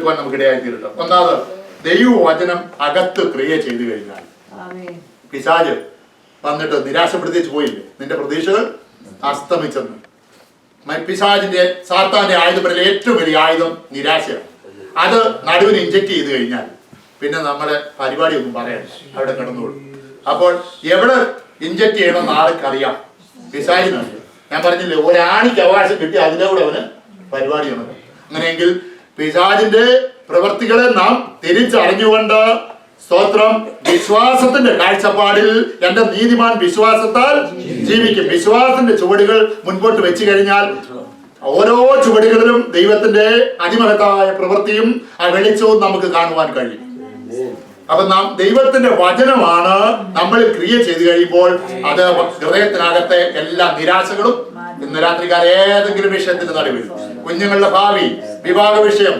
എടുക്കുവാൻ നമുക്ക് ഇടയായി തീരട്ടെ. ഒന്നാമത്, ദൈവവചനം അകത്ത് ക്രിയ ചെയ്തു കഴിഞ്ഞാൽ പിശാച് വന്നിട്ട് നിരാശപ്പെടുത്തിച്ച് പോയില്ലേ, നിന്റെ പ്രതീക്ഷകൾ അസ്തമിച്ചെന്ന്. പിശാചിന്റെ സാത്താന്റെ ആയുധങ്ങളിൽ ഏറ്റവും വലിയ ആയുധം നിരാശയാണ്. അത് നടുവിന് ഇഞ്ചക്ട് ചെയ്ത് കഴിഞ്ഞാൽ പിന്നെ നമ്മുടെ പരിപാടി ഒന്നും പറയാൻ അവിടെ കിടന്നുകൊള്ളു. അപ്പോൾ എവിടെ ഇഞ്ചക്ട് ചെയ്യണമെന്ന് ആർക്കറിയാം? പിശാചിനാണ്. ഞാൻ പറഞ്ഞില്ലേ, ഒരാണിക്ക് അവകാശം കിട്ടി അതിലൂടെ അവന് പരിപാടിയാണ്. അങ്ങനെയെങ്കിൽ പിശാചിന്റെ പ്രവൃത്തികളെ നാം തിരിച്ചറിഞ്ഞുകൊണ്ട് സ്തോത്രം, വിശ്വാസത്തിന്റെ കാഴ്ചപ്പാടിൽ എന്റെ നീതിമാൻ വിശ്വാസത്താൽ ജീവിക്കും. വിശ്വാസത്തിന്റെ ചുവടുകൾ മുൻപോട്ട് വെച്ച് കഴിഞ്ഞാൽ ഓരോ ചുവടുകളിലും ദൈവത്തിന്റെ അതിമഹത്തായ പ്രവൃത്തിയും ആ വെളിച്ചവും നമുക്ക് കാണുവാൻ കഴിയും. അപ്പൊ നാം ദൈവത്തിന്റെ വചനമാണ് നമ്മൾ ക്രിയ ചെയ്ത് കഴിയുമ്പോൾ അത് ഹൃദയത്തിനകത്തെ എല്ലാ നിരാശകളും, ഇന്ന് രാത്രിക്കാർ ഏതെങ്കിലും വിഷയത്തിന്റെ നടുവിൽ, കുഞ്ഞുങ്ങളുടെ ഭാവി, വിവാഹ വിഷയം,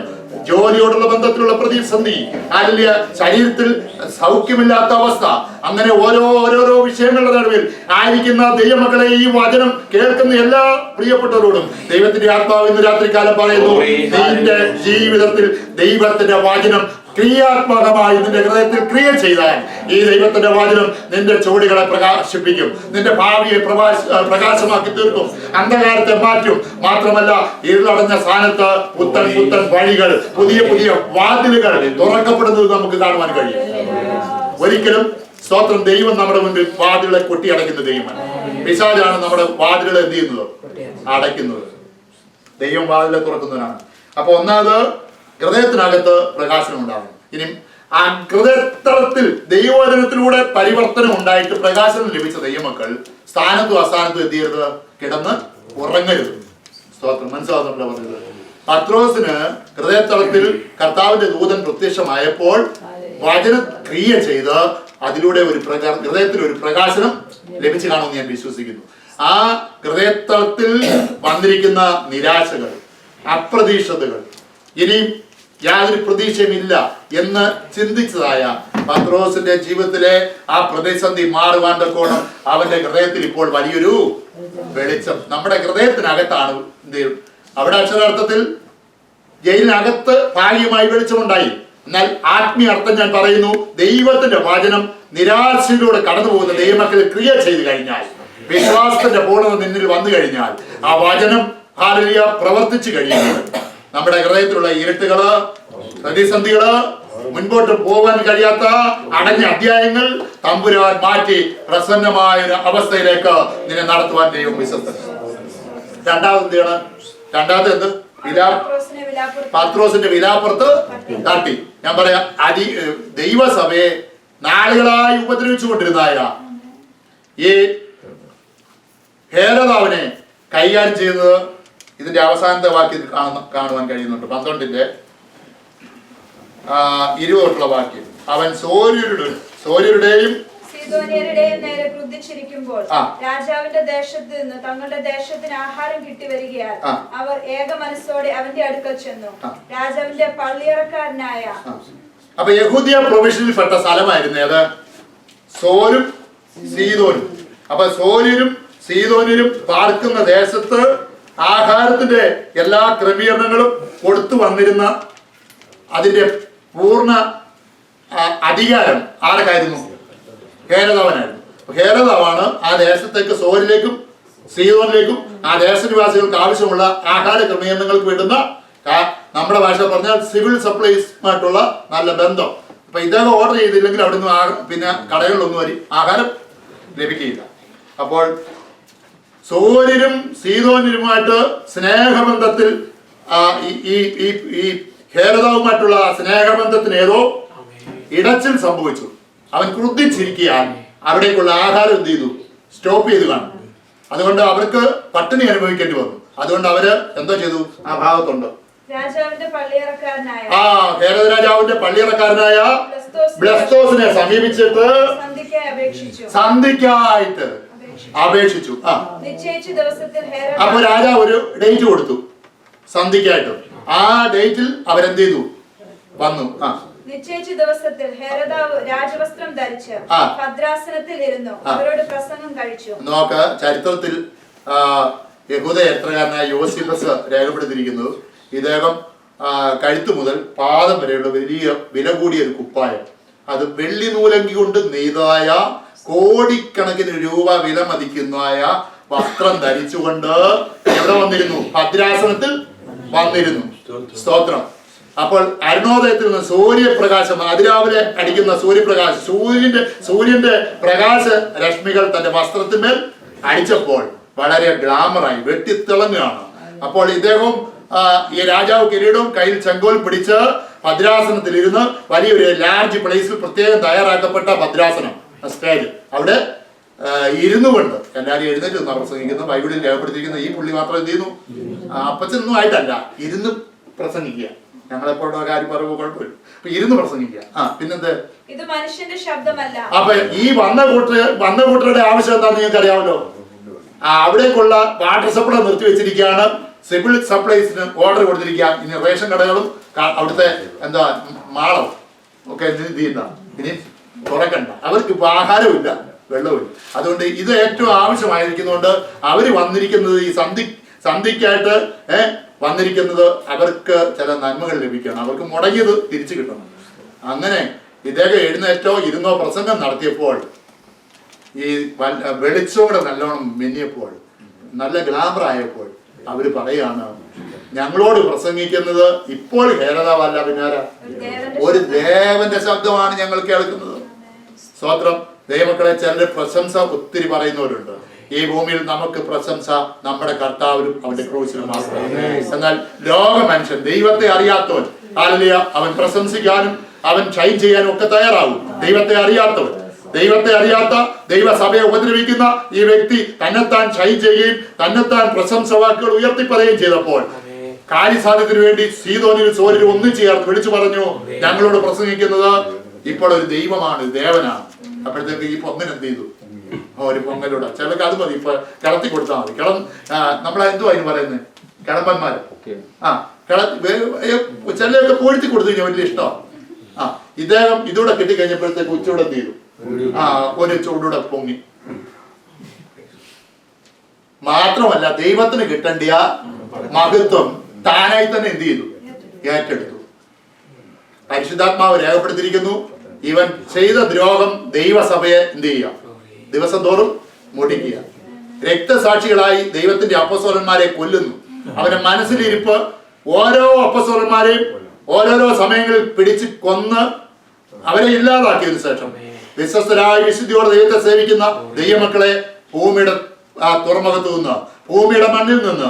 ജോലിയോടുള്ള ബന്ധത്തിലുള്ള പ്രതിസന്ധി, അല്ലെങ്കിൽ ശരീരത്തിൽ സൗഖ്യമില്ലാത്ത അവസ്ഥ, അങ്ങനെ ഓരോരോ വിഷയങ്ങളുടെ നടുവിൽ ആയിരിക്കുന്ന ദൈവമക്കളെ ഈ വചനം കേൾക്കുന്ന എല്ലാ പ്രിയപ്പെട്ടവരോടും ദൈവത്തിന്റെ ആത്മാവ് ഇന്ന് രാത്രികാലം പറയുന്നു, നിന്റെ ജീവിതത്തിൽ ദൈവത്തിന്റെ വചനം ക്രിയാത്മകമായി നിന്റെ ഹൃദയത്തിൽ ക്രിയ ചെയ്താൽ ഈ ദൈവത്തിന്റെ വചനം നിന്റെ ചുവടുകളെ പ്രകാശിപ്പിക്കും, നിന്റെ ഭാവിയെ പ്രകാശമാക്കി തീർക്കും, അന്ധകാരത്തെ മാറ്റും. മാത്രമല്ല, ഇരുളടഞ്ഞ സ്ഥാനത്ത് പുത്തൻ വഴികൾ, പുതിയ വാതിലുകൾ തുറക്കപ്പെടുന്നത് നമുക്ക് കാണുവാൻ കഴിയും. ഒരിക്കലും സ്തോത്രം, ദൈവം നമ്മുടെ മുൻപിൽ വാതിലുകളെ കൊട്ടിയടയ്ക്കുന്ന ദൈവമാണ്. പിശാചാണ് നമ്മുടെ വാതിലുകൾ എന്ത് ചെയ്യുന്നത്? അടയ്ക്കുന്നത്. ദൈവം വാതിലെ തുറക്കുന്നവനാണ്. അപ്പൊ ഒന്നാമത് ഹൃദയത്തിനകത്ത് പ്രകാശനം ഉണ്ടാകും. ഇനി ആ ഹൃദയതലത്തിൽ ദൈവവചനത്തിലൂടെ പരിവർത്തനം ഉണ്ടായിട്ട് പ്രകാശനം ലഭിച്ച ദൈവമക്കൾ സ്ഥാനത്തും അസ്ഥാനത്തും എന്ത് ചെയ്യരുത്? കിടന്ന് ഉറങ്ങരുത്. സ്തോത്രം, മനസ്സിലാവുന്നുണ്ടോ പറഞ്ഞത്? പത്രോസിന് ഹൃദയതലത്തിൽ കർത്താവിന്റെ ദൂതൻ പ്രത്യക്ഷമായപ്പോൾ വചനം ക്രിയ ചെയ്ത് അതിലൂടെ ഹൃദയത്തിൽ ഒരു പ്രകാശനം ലഭിച്ചു കാണുമെന്ന് ഞാൻ വിശ്വസിക്കുന്നു. ആ ഹൃദയതലത്തിൽ വന്നിരിക്കുന്ന നിരാശകൾ, അപ്രതീക്ഷിതകൾ, ഇനി യാതൊരു പ്രതീക്ഷയുമില്ല എന്ന് ചിന്തിച്ചതായ പത്രോസിന്റെ ജീവിതത്തിലെ ആ പ്രതിസന്ധി മാറുവാൻ തക്കോണം അവന്റെ ഹൃദയത്തിൽ ഇപ്പോൾ വലിയൊരു വെളിച്ചം നമ്മുടെ ഹൃദയത്തിനകത്താണ്. അവിടെ അക്ഷരാർത്ഥത്തിൽ ജയിലിനകത്ത് ഭാഗ്യമായി വെളിച്ചമുണ്ടായി. എന്നാൽ ആത്മീയ അർത്ഥം ഞാൻ പറയുന്നു, ദൈവത്തിന്റെ വചനം നിരാശയിലൂടെ കടന്നു പോകുന്ന ദൈവമക്കളിൽ ക്രിയ ചെയ്തു കഴിഞ്ഞാൽ, വിശ്വാസത്തിന്റെ പൂർണ്ണത നിന്നിൽ വന്നു കഴിഞ്ഞാൽ, ആ വചനം ഹാലലിയ പ്രവർത്തിച്ചു കഴിയുമ്പോൾ നമ്മുടെ ഹൃദയത്തിലുള്ള ഇരുട്ടുകള്, പ്രതിസന്ധികള്, മുൻപോട്ട് പോകാൻ കഴിയാത്ത അടഞ്ഞ അധ്യായങ്ങൾ തമ്പുരാൻ മാറ്റി പ്രസന്നമായ ഒരു അവസ്ഥയിലേക്ക് നിന്നെ നടത്തുവാൻ ദൈവം വിശ്വസ്തൻ. രണ്ടാമത് എന്ത്? പത്രോസിന്റെ വിലാപ്പുറത്ത് തട്ടി. ഞാൻ പറയാം, ദൈവസഭയെ നാളുകളായി ഉപദ്രവിച്ചു കൊണ്ടിരുന്നായ ഈ ഹേരോദാവിനെ കൈകാര്യം ചെയ്യുന്നത് ഇതിന്റെ അവസാനത്തെ വാക്യത്തിൽ കാണുവാൻ കഴിയുന്നുണ്ട്. 12-20 വാക്യം. അവൻ സോര്യരുടെയും നേരെ ക്രുദ്ധിച്ചിരിക്കുമ്പോൾ രാജാവിന്റെ ദേശത്ത് നിന്ന് തങ്ങളുടെ ദേശത്തിന് ആഹാരം കിട്ടി വരികയാൽ അവർ ഏക മനസ്സോടെ അവന്റെ അടുക്കൽ ചെന്നു. രാജാവിന്റെ പള്ളിയറക്കാരനായ, അപ്പൊ യഹൂദിയ പ്രൊവിഷനിൽപ്പെട്ട സ്ഥലമായിരുന്നു ഏത്? സോരും സീദോനും. അപ്പൊ സോര്യരും സീദോനും പാർക്കുന്ന ദേശത്ത് ആഹാരത്തിന്റെ എല്ലാ ക്രമീകരണങ്ങളും കൊടുത്തു വന്നിരുന്ന അതിന്റെ പൂർണ്ണ അധികാരം ആർക്കായിരുന്നു? ഹേരോദാവനായിരുന്നു. ഹേരോദാവാണ് ആ ദേശത്തേക്ക്, സോരിലേക്കും സീദോനിലേക്കും ആ ദേശനിവാസികൾക്ക് ആവശ്യമുള്ള ആഹാര ക്രമീകരണങ്ങൾക്ക് വേണ്ടുന്ന, നമ്മുടെ ഭാഷ പറഞ്ഞാൽ സിവിൽ സപ്ലൈസുമായിട്ടുള്ള നല്ല ബന്ധം. അപ്പൊ ഇദ്ദേഹം ഓർഡർ ചെയ്തില്ലെങ്കിൽ അവിടുന്ന് പിന്നെ കടകളിലൊന്നും ആഹാരം ലഭിക്കുകയില്ല. അപ്പോൾ സോര്യരും സീദോന്യരുമായിട്ട് സ്നേഹബന്ധത്തിൽ ഈ ഹേരോദാവുമായിട്ടുള്ള സ്നേഹബന്ധത്തിന് ഏതോ ഇടച്ചിൽ സംഭവിച്ചു. അവൻ ക്രുദ്ധിച്ചിരിക്കാൻ അവിടേക്കുള്ള ആഹാരം എന്ത് ചെയ്തു? സ്റ്റോപ്പ് ചെയ്ത് കാണും. അതുകൊണ്ട് അവർക്ക് പട്ടിണി അനുഭവിക്കേണ്ടി വന്നു. അതുകൊണ്ട് അവര് എന്തോ ചെയ്തു? ആ ഭാഗത്തുണ്ട് ഹേരോദ് രാജാവിന്റെ പള്ളിയറക്കാരനായ ബ്ലസ്തോസിനെ സമീപിച്ചിട്ട് സന്ധിക്കായിട്ട് അപേക്ഷിച്ചു. അപ്പൊ രാജാവ് ഒരു ഡേറ്റ് കൊടുത്തു സന്ധിക്കായിട്ട്. ആ ഡേറ്റിൽ അവരെന്ത് ചെയ്തു? വന്നു. നിശ്ചയിച്ച ദിവസത്തിൽ ഹേരോദാവ് രാജവസ്ത്രം ധരിച്ച് ഭദ്രാസനത്തിൽ ഇരുന്നു അവരോട് പ്രസംഗം കഴിച്ചു. നോക്ക്, ചരിത്രത്തിൽ യഹൂദ ചരിത്രകാരനായ യോസിഫസ് രേഖപ്പെടുത്തിയിരിക്കുന്നത്, ഇദ്ദേഹം കഴുത്ത് മുതൽ പാദം വരെയുള്ള വലിയ വില കൂടിയ ഒരു കുപ്പായം, അത് വെള്ളി നൂലങ്കി കൊണ്ട് നെയ്തായ കോടിക്കണക്കിന് രൂപ വില മതിക്കുന്നതായ വസ്ത്രം ധരിച്ചുകൊണ്ട് എവിടെ വന്നിരുന്നു? ഭദ്രാസനത്തിൽ വന്നിരുന്നു. സ്തോത്രം. അപ്പോൾ അരുണോദയത്തിൽ നിന്ന് സൂര്യപ്രകാശം, അതിരാവിലെ അടിക്കുന്ന സൂര്യപ്രകാശം, സൂര്യന്റെ പ്രകാശ രശ്മികൾ തന്റെ വസ്ത്രത്തിന്മേൽ അടിച്ചപ്പോൾ വളരെ ഗ്ലാമറായി വെട്ടിത്തിളങ്ങുകയാണ്. അപ്പോൾ ഇദ്ദേഹം ഈ രാജാവ് കിരീടവും കയ്യിൽ ചെങ്കോൽ പിടിച്ച് ഭദ്രാസനത്തിൽ ഇരുന്ന് വലിയൊരു ലാർജ് പ്ലേസിൽ പ്രത്യേകം തയ്യാറാക്കപ്പെട്ട ഭദ്രാസനം സ്റ്റേജ്, അവിടെ ഇരുന്നു കൊണ്ട് എല്ലാവരും എഴുന്നേറ്റ് നിന്നാണ് പ്രസംഗിക്കുന്നത്. ബൈബിളിൽ രേഖപ്പെടുത്തിയിരിക്കുന്ന ഈ പുള്ളി മാത്രം എന്ത് ചെയ്യുന്നു? അപ്പച്ചനൊന്നും ആയിട്ടല്ല, ഇരുന്ന് പ്രസംഗിക്കുക. ഞങ്ങളെപ്പോഴുള്ള കാര്യം പറയുമ്പോൾ കുഴപ്പമില്ല. അപ്പൊ ഇരുന്ന് പ്രസംഗിക്കുക. പിന്നെന്ത്? ഇത് മനുഷ്യന്റെ ശബ്ദമല്ല. അപ്പൊ ഈ വന്ന കൂട്ടരുടെ ആവശ്യം എന്താണെന്ന് നിങ്ങൾക്ക് അറിയാമല്ലോ. അവിടേക്കുള്ള വാട്ടർ സപ്ലൈ നിർത്തിവെച്ചിരിക്കുകയാണ്. സിവിൽ സപ്ലൈസിന് ഓർഡർ കൊടുത്തിരിക്കുക. ഇനി റേഷൻ കടകളും അവിടുത്തെ എന്താ മാളവും ഒക്കെ എന്ത് ചെയ്യുന്ന ഇനി തുറക്കണ്ട. അവർക്ക് ഇപ്പൊ ആഹാരമില്ല, വെള്ളമില്ല. അതുകൊണ്ട് ഇത് ഏറ്റവും ആവശ്യമായിരിക്കുന്നതുകൊണ്ട് അവര് വന്നിരിക്കുന്നത് ഈ സന്ധിക്കായിട്ട് വന്നിരിക്കുന്നത് അവർക്ക് ചില നന്മകൾ ലഭിക്കണം, അവർക്ക് മുടങ്ങിയത് തിരിച്ചു കിട്ടണം. അങ്ങനെ ഇദ്ദേഹം എഴുന്നേറ്റോ ഇരുന്നോ പ്രസംഗം നടത്തിയപ്പോൾ ഈ വെളിച്ചോടെ നല്ലോണം മിന്നിയപ്പോൾ, നല്ല ഗ്ലാമർ ആയപ്പോൾ അവര് പറയാണ്, ഞങ്ങളോട് പ്രസംഗിക്കുന്നത് ഇപ്പോൾ ഹേരതാവല്ല, പിന്നാര ഒരു ദേവന്റെ ശബ്ദമാണ് ഞങ്ങൾ കേൾക്കുന്നത്. സ്തോത്രം. ദൈവമക്കളെ, ചിലര് പ്രശംസ ഒത്തിരി പറയുന്നവരുണ്ട്. ഈ ഭൂമിയിൽ നമുക്ക് പ്രശംസ നമ്മുടെ കർത്താവിനും അവന്റെ ക്രൂശിനും മാത്രമാണ്. എന്നാൽ ലോക മനുഷ്യൻ, ദൈവത്തെ അറിയാത്തവൻ, ഹല്ലേലൂയ, അവൻ പ്രശംസിക്കാനും അവൻ ഷൈൻ ചെയ്യാനും ഒക്കെ തയ്യാറാവും. ദൈവത്തെ അറിയാത്തവൻ, ദൈവത്തെ അറിയാത്ത ദൈവസഭയെ ഉപദ്രവിക്കുന്ന ഈ വ്യക്തി തന്നെത്താൻ ഷൈൻ ചെയ്യുകയും തന്നെത്താൻ പ്രശംസ വാക്കുകൾ ഉയർത്തിപ്പറയുകയും ചെയ്തപ്പോൾ കാര്യസാധ്യത്തിന് വേണ്ടി സീദോനിലും സോരിലും ഒന്നും ചേർന്ന് വിളിച്ചു പറഞ്ഞു, ഞങ്ങളോട് പ്രസംഗിക്കുന്നത് ഇപ്പോൾ ഒരു ദൈവമാണ്, ദേവനാണ്. അപ്പോഴത്തേക്ക് ഈ പൊങ്ങൻ എന്ത് ചെയ്തു? ഒരു പൊങ്ങലൂടെ ചിലർക്ക് അത് മതി, ഇപ്പൊ കിളത്തി കൊടുത്താൽ മതി. നമ്മളെന്തുവാ അതിന് പറയുന്നത്? കിളമ്പന്മാര്. ചിലരൊക്കെ പൂഴ്ത്തി കൊടുത്തു കഴിഞ്ഞാൽ വലിയ ഇഷ്ടമാണ്. ഇദ്ദേഹം ഇതൂടെ കിട്ടിക്കഴിഞ്ഞപ്പോഴത്തേക്ക് ഉച്ചൂടെ എന്ത് ചെയ്തു? ഒരു ചൂടൂടെ പൊങ്ങി. മാത്രമല്ല, ദൈവത്തിന് കിട്ടേണ്ടിയ മഹത്വം താനായി തന്നെ എന്ത് ചെയ്തു? ഏറ്റെടുത്തു. പരിശുദ്ധാത്മാവ് രേഖപ്പെടുത്തിയിരിക്കുന്നു, ഇവൻ ചെയ്ത ദ്രോഹം ദൈവസഭയെ എന്ത് ചെയ്യുക? ദിവസം തോറും മുടിക്കുക. രക്തസാക്ഷികളായി ദൈവത്തിന്റെ അപ്പസ്തോലന്മാരെ കൊല്ലുന്നു. അവന്റെ മനസ്സിലിരിപ്പ് ഓരോ അപ്പസ്തോലന്മാരെയും ഓരോരോ സമയങ്ങളിൽ പിടിച്ച് കൊന്ന് അവരെ ഇല്ലാതാക്കിയതിനു ശേഷം വിശ്വസ്തരായ വിശുദ്ധിയോടെ ദൈവത്തെ സേവിക്കുന്ന ദൈവമക്കളെ ഭൂമിയുടെ തുറമുഖത്തു നിന്ന്, ഭൂമിയുടെ മണ്ണിൽ നിന്ന്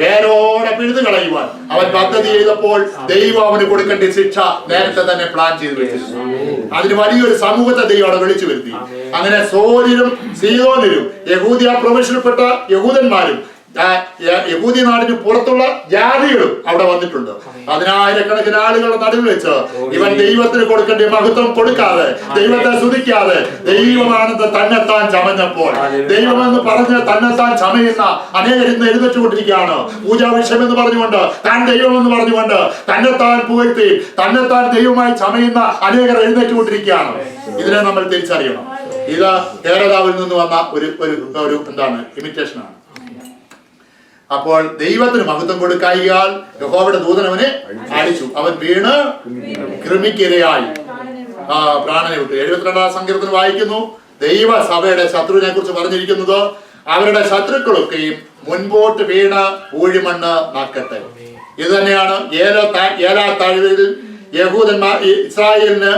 വേരോടെ പിഴുതു കളയുവാൻ അവൻ പദ്ധതി ചെയ്തപ്പോൾ ദൈവം അവന് കൊടുക്കേണ്ട ശിക്ഷ നേരത്തെ തന്നെ പ്ലാൻ ചെയ്ത് വെച്ചിരുന്നു. അതിന് വലിയൊരു സമൂഹത്തെ ദൈവം അവിടെ വിളിച്ചു വരുത്തി. അങ്ങനെ സോരിലും സീദോനിലും യഹൂദിയ പ്രൊവിൻഷ്യൽപ്പെട്ട യഹൂദന്മാരും യഹൂദി നാടിന് പുറത്തുള്ള ജാതികളും അവിടെ വന്നിട്ടുണ്ട്. 10,000-കണക്കിന് ആളുകളുടെ നടുവിൽ വെച്ച് ഇവൻ ദൈവത്തിന് കൊടുക്കേണ്ട മഹത്വം കൊടുക്കാതെ, ദൈവത്തെ സ്തുതിക്കാതെ, ദൈവമാണെന്ന് തന്നെത്താൻ ചമഞ്ഞപ്പോൾ, ദൈവമെന്ന് പറഞ്ഞ് തന്നെത്താൻ ചമയുന്ന അനേകർ ഇന്ന് എഴുന്നേറ്റുകൊണ്ടിരിക്കുകയാണ്. പൂജാവിഷയം എന്ന് പറഞ്ഞുകൊണ്ട്, താൻ ദൈവമെന്ന് പറഞ്ഞുകൊണ്ട് തന്നെത്താൻ പുകഴ്ത്തി തന്നെത്താൻ ദൈവമായി ചമയുന്ന അനേകർ എഴുന്നേറ്റുകൊണ്ടിരിക്കുകയാണ്. ഇതിനെ നമ്മൾ തിരിച്ചറിയണം. ഇത് ഹേരോദാവിൽ നിന്ന് വന്ന ഒരു എന്താണ് ഇമിറ്റേഷനാണ്. അപ്പോൾ ദൈവത്തിന് മഹത്വം കൊടുക്കായിയാൽ യഹോവയുടെ ദൂതൻ അവനെ അടിച്ചു. അവൻ വീണ് കൃമിക്കിരയായി പ്രാണനെ വിട്ടു. 72-ാം സങ്കീർത്തനം വായിക്കുന്നു, ദൈവസഭയുടെ ശത്രുവിനെ കുറിച്ച് പറഞ്ഞിരിക്കുന്നത്, അവരുടെ ശത്രുക്കളൊക്കെയും മുൻപോട്ട് വീണ ഊഴിമണ്ണ് നാക്കട്ടെ. ഇത് തന്നെയാണ് ഏലാ താഴ്വരയിൽ യഹൂദന്മാർ ഇസ്രായേലിന്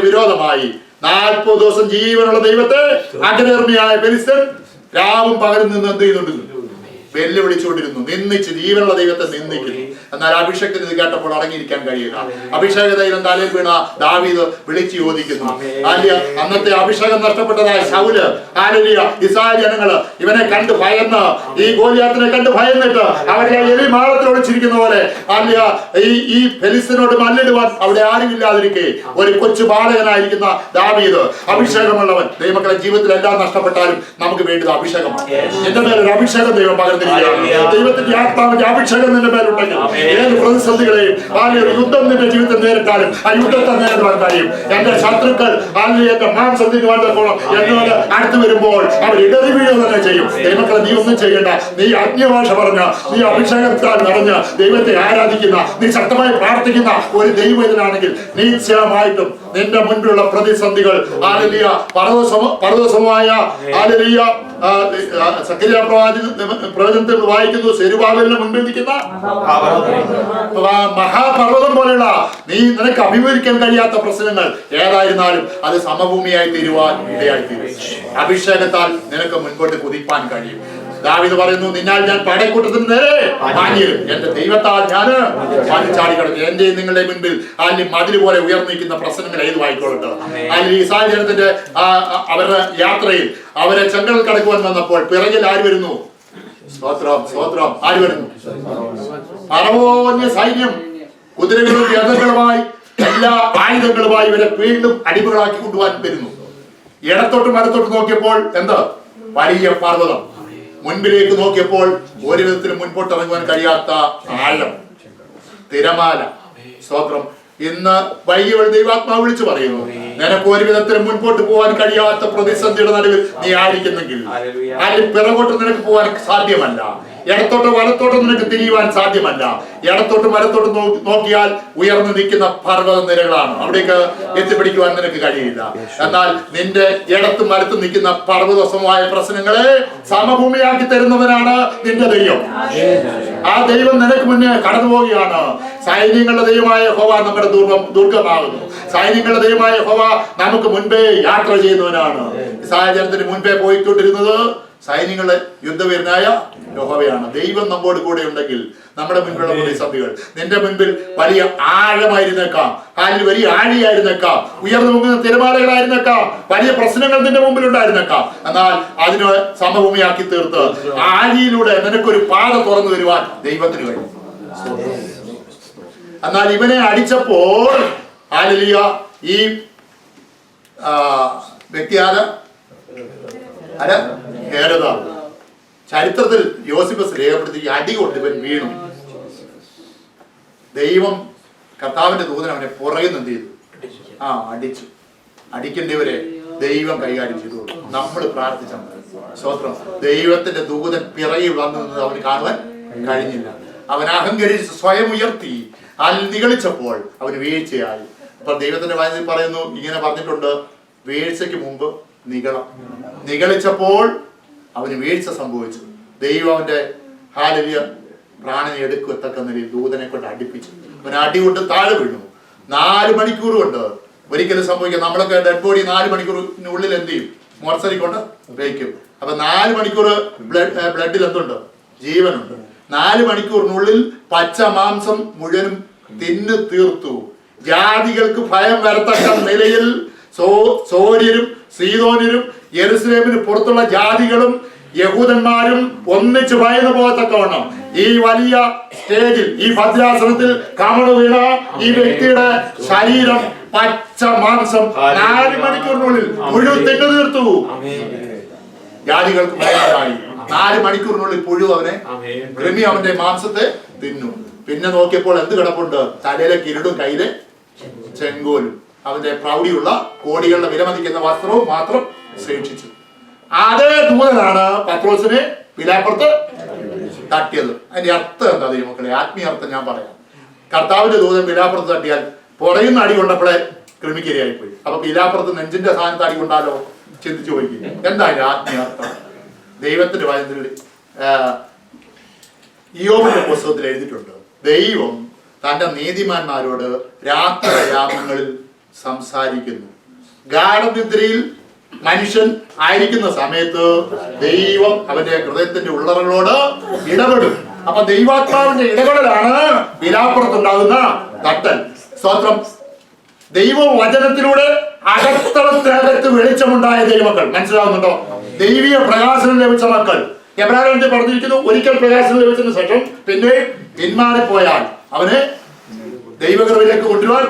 വിരോധമായി 40 ദിവസം ജീവനുള്ള ദൈവത്തെ അഗ്രഹർമ്മിയായ ഫെലിസ്ത്യൻ രാവും പകലും നിന്ന് എന്ത് ചെയ്യുന്നുണ്ട്? വെല്ലുവിളിച്ചുകൊണ്ടിരുന്നു, നിന്ദിച്ച് ജീവനുള്ള ദൈവത്തെ നിന്ദിക്കുന്നു. എന്നാൽ അഭിഷേകത്തിന് ഇത് കേട്ടപ്പോൾ അടങ്ങിയിരിക്കാൻ കഴിയില്ല. അഭിഷേക തൈലം തലയിൽ വീണ ദാവീദ് വിളിച്ചു ചോദിക്കുന്നു. അന്നത്തെ അഭിഷേകം നഷ്ടപ്പെട്ടതായ ശൗല്, ഇസ്രായേൽ ജനങ്ങള് ഇവനെ കണ്ട് ഭയന്ന്, ഈ ഗോലിയാത്തിനെ കണ്ട് ഭയന്നിട്ട് അവരെ എലി മാളത്തിൽ ഒളിച്ചിരിക്കുന്ന പോലെ ഈ ഫെലിസ്ത്യനോട് മല്ലിടുവാൻ അവിടെ ആരുമില്ലാതിരിക്കെ ഒരു കൊച്ചു ബാലകനായിരിക്കുന്ന ദാവീദ് അഭിഷേകമുള്ളവൻ. ദൈവമക്കളെ, ജീവിതത്തിൽ എല്ലാം നഷ്ടപ്പെട്ടാലും നമുക്ക് വേണ്ടത് അഭിഷേകമാണ്. എന്റെ മേലൊരു അഭിഷേകം ദൈവം പകർന്നിരിക്കുകയാണ്. ദൈവത്തിന്റെ ആത്മാവിന്റെ അഭിഷേകം നിന്റെ മേലുണ്ടെങ്കിൽ ഏത് പ്രതിസന്ധികളെയും യുദ്ധം നിന്റെ ജീവിതത്തിൽ നേരിട്ടാലും ആ യുദ്ധത്തെ നേരിടുവാൻ കഴിയും. എന്റെ ശത്രുക്കൾ എന്റെ മാംസം തിന്നുവാൻ എന്നോട് അടുത്ത് വരുമ്പോൾ അവർ ഇടറി വീഴുക തന്നെ ചെയ്യും. ദൈവമക്കളെ, നീ ഒന്നും ചെയ്യണ്ട. നീ അന്യഭാഷ പറഞ്ഞ, നീ അഭിഷേകത്താൽ നിറഞ്ഞ് ദൈവത്തെ ആരാധിക്കുന്ന, നീ ശക്തമായി പ്രാർത്ഥിക്കുന്ന ഒരു ദൈവത്തിനാണെങ്കിൽ നിശ്ചയമായിട്ടും നിന്റെ മുൻപിലുള്ള പ്രതിസന്ധികൾ പർവ്വതസമമായ സക്കറിയ പ്രവചനത്തിൽ വായിക്കുന്നു, സെരുബാബേലിന് മുൻപിൽ നിൽക്കുന്ന മഹാപർവ്വതം പോലെയുള്ള നിനക്ക് അഭിമുഖീകരിക്കാൻ കഴിയാത്ത പ്രശ്നങ്ങൾ ഏതായിരുന്നാലും അത് സമഭൂമിയായി തീരുവാൻ ഇടയായി തീരും. അഭിഷേകത്താൽ നിനക്ക് മുൻപോട്ട് കുതിപ്പാൻ കഴിയും. ദാവീദ് പറയുന്നു, നിന്നാൽ ഞാൻ പടക്കൂട്ടത്തിന് നേരെ വാങ്ങിയത്, എന്റെ ദൈവത്താൽ ഞാൻ ചാടി കിടക്കും. എന്റെ നിങ്ങളുടെ മുൻപിൽ അല്ലെങ്കിൽ മതിൽ പോലെ ഉയർന്നിരിക്കുന്ന പ്രശ്നങ്ങൾ ഏത് വായിക്കോളട്ടെ. അല്ലെങ്കിൽ ഈ സാഹചര്യത്തിന്റെ അവരുടെ യാത്രയിൽ അവരെ ചെങ്കടൽ കടക്കുവാൻ വന്നപ്പോൾ പിറകിൽ ആര് വരുന്നു? സ്തോത്രം, സ്തോത്രം. ആര് വരുന്നു? ഫറവോന്റെ സൈന്യം കുതിരകളും രഥങ്ങളുമായി എല്ലാ ആയുധങ്ങളുമായി ഇവരെ വീണ്ടും അടിമകളാക്കി കൊണ്ടുപോകാൻ വരുന്നു. ഇടത്തോട്ടും വലത്തോട്ടും നോക്കിയപ്പോൾ എന്താ? വലിയ പർവ്വതം. മുൻപിലേക്ക് നോക്കിയപ്പോൾ ഒരു വിധത്തിലും മുൻപോട്ട് ഇറങ്ങുവാൻ കഴിയാത്ത ആഴം, തിരമാല. സ്തോത്രം. ഇന്ന് വൈകിയ ദൈവാത്മാവ് വിളിച്ചു പറയുന്നു, നിനക്ക് ഒരു വിധത്തിലും മുൻപോട്ട് പോകാൻ കഴിയാത്ത പ്രതിസന്ധിയുടെ നടുവിൽ നീ ആയിരിക്കുന്നെങ്കിൽ, അല്ലെങ്കിൽ പിറകോട്ട് നിനക്ക് പോകാൻ സാധ്യമല്ല, ഇടത്തോട്ടോ വലത്തോട്ടോ നിനക്ക് തിരിയുവാൻ സാധ്യമല്ല. ഇടത്തോട്ടും വലത്തോട്ടും നോക്കിയാൽ ഉയർന്നു നിൽക്കുന്ന പർവ്വത നിരകളാണ്, അവിടേക്ക് എത്തിപ്പിടിക്കുവാൻ നിനക്ക് കഴിയില്ല. എന്നാൽ നിന്റെ ഇടത്തും വലത്തും നിൽക്കുന്ന പർവ്വതസമമായ പ്രശ്നങ്ങളെ സമഭൂമിയാക്കി തരുന്നവനാണ് നിന്റെ ദൈവം. ആ ദൈവം നിനക്ക് മുന്നേ കടന്നു പോവുകയാണ്. സൈന്യങ്ങളുടെ ദൈവമായ യഹോവ നമ്മുടെ ദുർഗമാകുന്നു. സൈന്യങ്ങളുടെ ദൈവമായ യഹോവ നമുക്ക് മുൻപേ യാത്ര ചെയ്യുന്നവനാണ്. സാഹചര്യത്തിന് മുൻപേ പോയിക്കൊണ്ടിരുന്നത് സൈന്യങ്ങളുടെ യുദ്ധവീരനായ യഹോവയാണ്. ദൈവം നമ്മോട് കൂടെ ഉണ്ടെങ്കിൽ നമ്മുടെ മുൻപിലുള്ള പ്രതിസന്ധികൾ നിന്റെ മുൻപിൽ വലിയ ആഴമായിരുന്നേക്കാം, അല്ലെങ്കിൽ വലിയ ആഴിയായിരുന്നേക്കാം, ഉയർന്നു പോകുന്ന തിരമാലകളായിരുന്നേക്കാം, വലിയ പ്രശ്നങ്ങൾ നിന്റെ മുമ്പിൽ ഉണ്ടായിരുന്നേക്കാം. എന്നാൽ അതിനെ സമഭൂമിയാക്കി തീർത്ത് ആഴിയിലൂടെ നിനക്കൊരു പാത തുറന്നു വരുവാൻ ദൈവത്തിന് കഴിയും. എന്നാൽ ഇവനെ അടിച്ചപ്പോൾ ഈ വ്യക്തി ഹേരോദാവ് ചരിത്രത്തിൽ യോസിഫസ് രേഖപ്പെടുത്തി അടി കൊണ്ട് ഇവൻ വീണു. ദൈവം കർത്താവിന്റെ ദൂതൻ അവനെ പുറകിൽ നിന്ന് എന്ത് ചെയ്തു? അടിച്ചു. അടിക്കേണ്ടവരെ ദൈവം കൈകാര്യം ചെയ്തു. നമ്മൾ പ്രാർത്ഥിച്ച സ്തോത്രം, ദൈവത്തിന്റെ ദൂതൻ പിറകിൽ വന്നു നിന്നത് അവന് കാണുവാൻ കഴിഞ്ഞില്ല. അവൻ അഹങ്കരിച്ച് സ്വയം ഉയർത്തി നിഗളിച്ചപ്പോൾ അവന് വീഴ്ചയായി. അപ്പൊ ദൈവത്തിന്റെ വചനത്തിൽ പറയുന്നു, ഇങ്ങനെ പറഞ്ഞിട്ടുണ്ട്, വീഴ്ചയ്ക്ക് മുമ്പ് നിഗളിച്ചപ്പോൾ അവന് വീഴ്ച സംഭവിച്ചു. ദൈവം അവന്റെ പ്രാണനെ എടുക്കത്തക്ക നിലയിൽ ദൂതനെ കൊണ്ട് അടിപ്പിച്ചു. അവൻ അടി കൊണ്ട് താഴെ വീണു. 4 മണിക്കൂർ കൊണ്ട് ഒരിക്കലും സംഭവിക്കാം. നമ്മളൊക്കെ ഡെഡ് ബോഡി 4 മണിക്കൂറിനുള്ളിൽ എന്ത് ചെയ്യും? മോർച്ചറി കൊണ്ട് വയ്ക്കും. അപ്പൊ 4 മണിക്കൂർ ബ്ലഡിൽ എന്തുണ്ട്? ജീവനുണ്ട്. 4 മണിക്കൂറിനുള്ളിൽ പച്ച മാംസം മുഴുവനും തിന്നു തീർത്തു. ജാതികൾക്ക് ഭയം വരത്തക്ക നിലയിൽ സോര്യരും സീദോന്യരും യെരുശലേമിന് പുറത്തുള്ള ജാതികളും യഹൂദന്മാരും ഒന്നിച്ച് ഭയന്നു പോകത്തക്കവണ്ണം ഈ വലിയ സ്റ്റേജിൽ, ഈ ഭദ്രാസനത്തിൽ കമണു വീണ ഈ വ്യക്തിയുടെ ശരീരം പച്ച മാംസം 4 മണിക്കൂറിനുള്ളിൽ മുഴുവൻ തിന്നു തീർത്തു. ജാതികൾക്ക് ഭയമായി. 4 മണിക്കൂറിനുള്ളിൽ പുഴു അവനെ കൃമി അവന്റെ മാംസത്തെ തിന്നു. പിന്നെ നോക്കിയപ്പോൾ എന്ത് കിടപ്പുണ്ട്? തലയിലെ കിരീടും കയ്യിലെ ചെങ്കോലും അവന്റെ പ്രൗഢിയുള്ള കോടികളുടെ വിലമതിക്കുന്ന വസ്ത്രവും മാത്രം ശേഷിച്ചു. അതേ ദൂതനാണ് പത്രോസിനെ വിലാപ്പുറത്ത് തട്ടിയത്. അതിന്റെ അർത്ഥം എന്താ ദൈവമക്കളെ? ആത്മീയ അർത്ഥം ഞാൻ പറയാം. കർത്താവിന്റെ ദൂതൻ വിലാപ്പുറത്ത് തട്ടിയാൽ പുറയുന്ന അടി കൊണ്ടപ്പോഴേ കൃമിക്കരിയായിപ്പോയി. അപ്പൊ വിലാപ്പുറത്ത് നെഞ്ചിന്റെ സ്ഥാനത്ത് അടി കൊണ്ടാലോ? ചിന്തിച്ചു പോയി. എന്താ ആത്മീയ അർത്ഥം? ദൈവത്തിന്റെ വചനത്തിൽ ഇയ്യോബിന്റെ പുസ്തകത്തിൽ എഴുതിയിട്ടുണ്ട്, ദൈവം തന്റെ നീതിമാന്മാരോട് രാത്രിയാമങ്ങളിൽ സംസാരിക്കുന്നു. ഗാഢനിദ്രയിൽ മനുഷ്യൻ ആയിരിക്കുന്ന സമയത്ത് ദൈവം അവന്റെ ഹൃദയത്തിന്റെ ഉള്ളറകളോട് ഇടപെടും. അപ്പൊ ദൈവാത്മാവിന്റെ ഇടപെടലാണ് വിലാപ്പുറത്തുണ്ടാകുന്ന തട്ടൽ. സ്തോത്രം. ദൈവവചനത്തിലൂടെ അകത്തളത്തിനകത്ത് വെളിച്ചമുണ്ടായ ദൈവമക്കൾ. മനസ്സിലാവുന്നുണ്ടോ? ദൈവീയ പ്രകാശനം ലഭിച്ച മക്കൾ. എബ്രാഹിം പറഞ്ഞിരിക്കുന്നു, ഒരിക്കൽ പ്രകാശനം ലഭിച്ചതിന് ശേഷം പിന്നെ പിന്മാറിപ്പോയാൽ അവന് ദൈവകൃപയിലേക്ക് കൊണ്ടുവരാൻ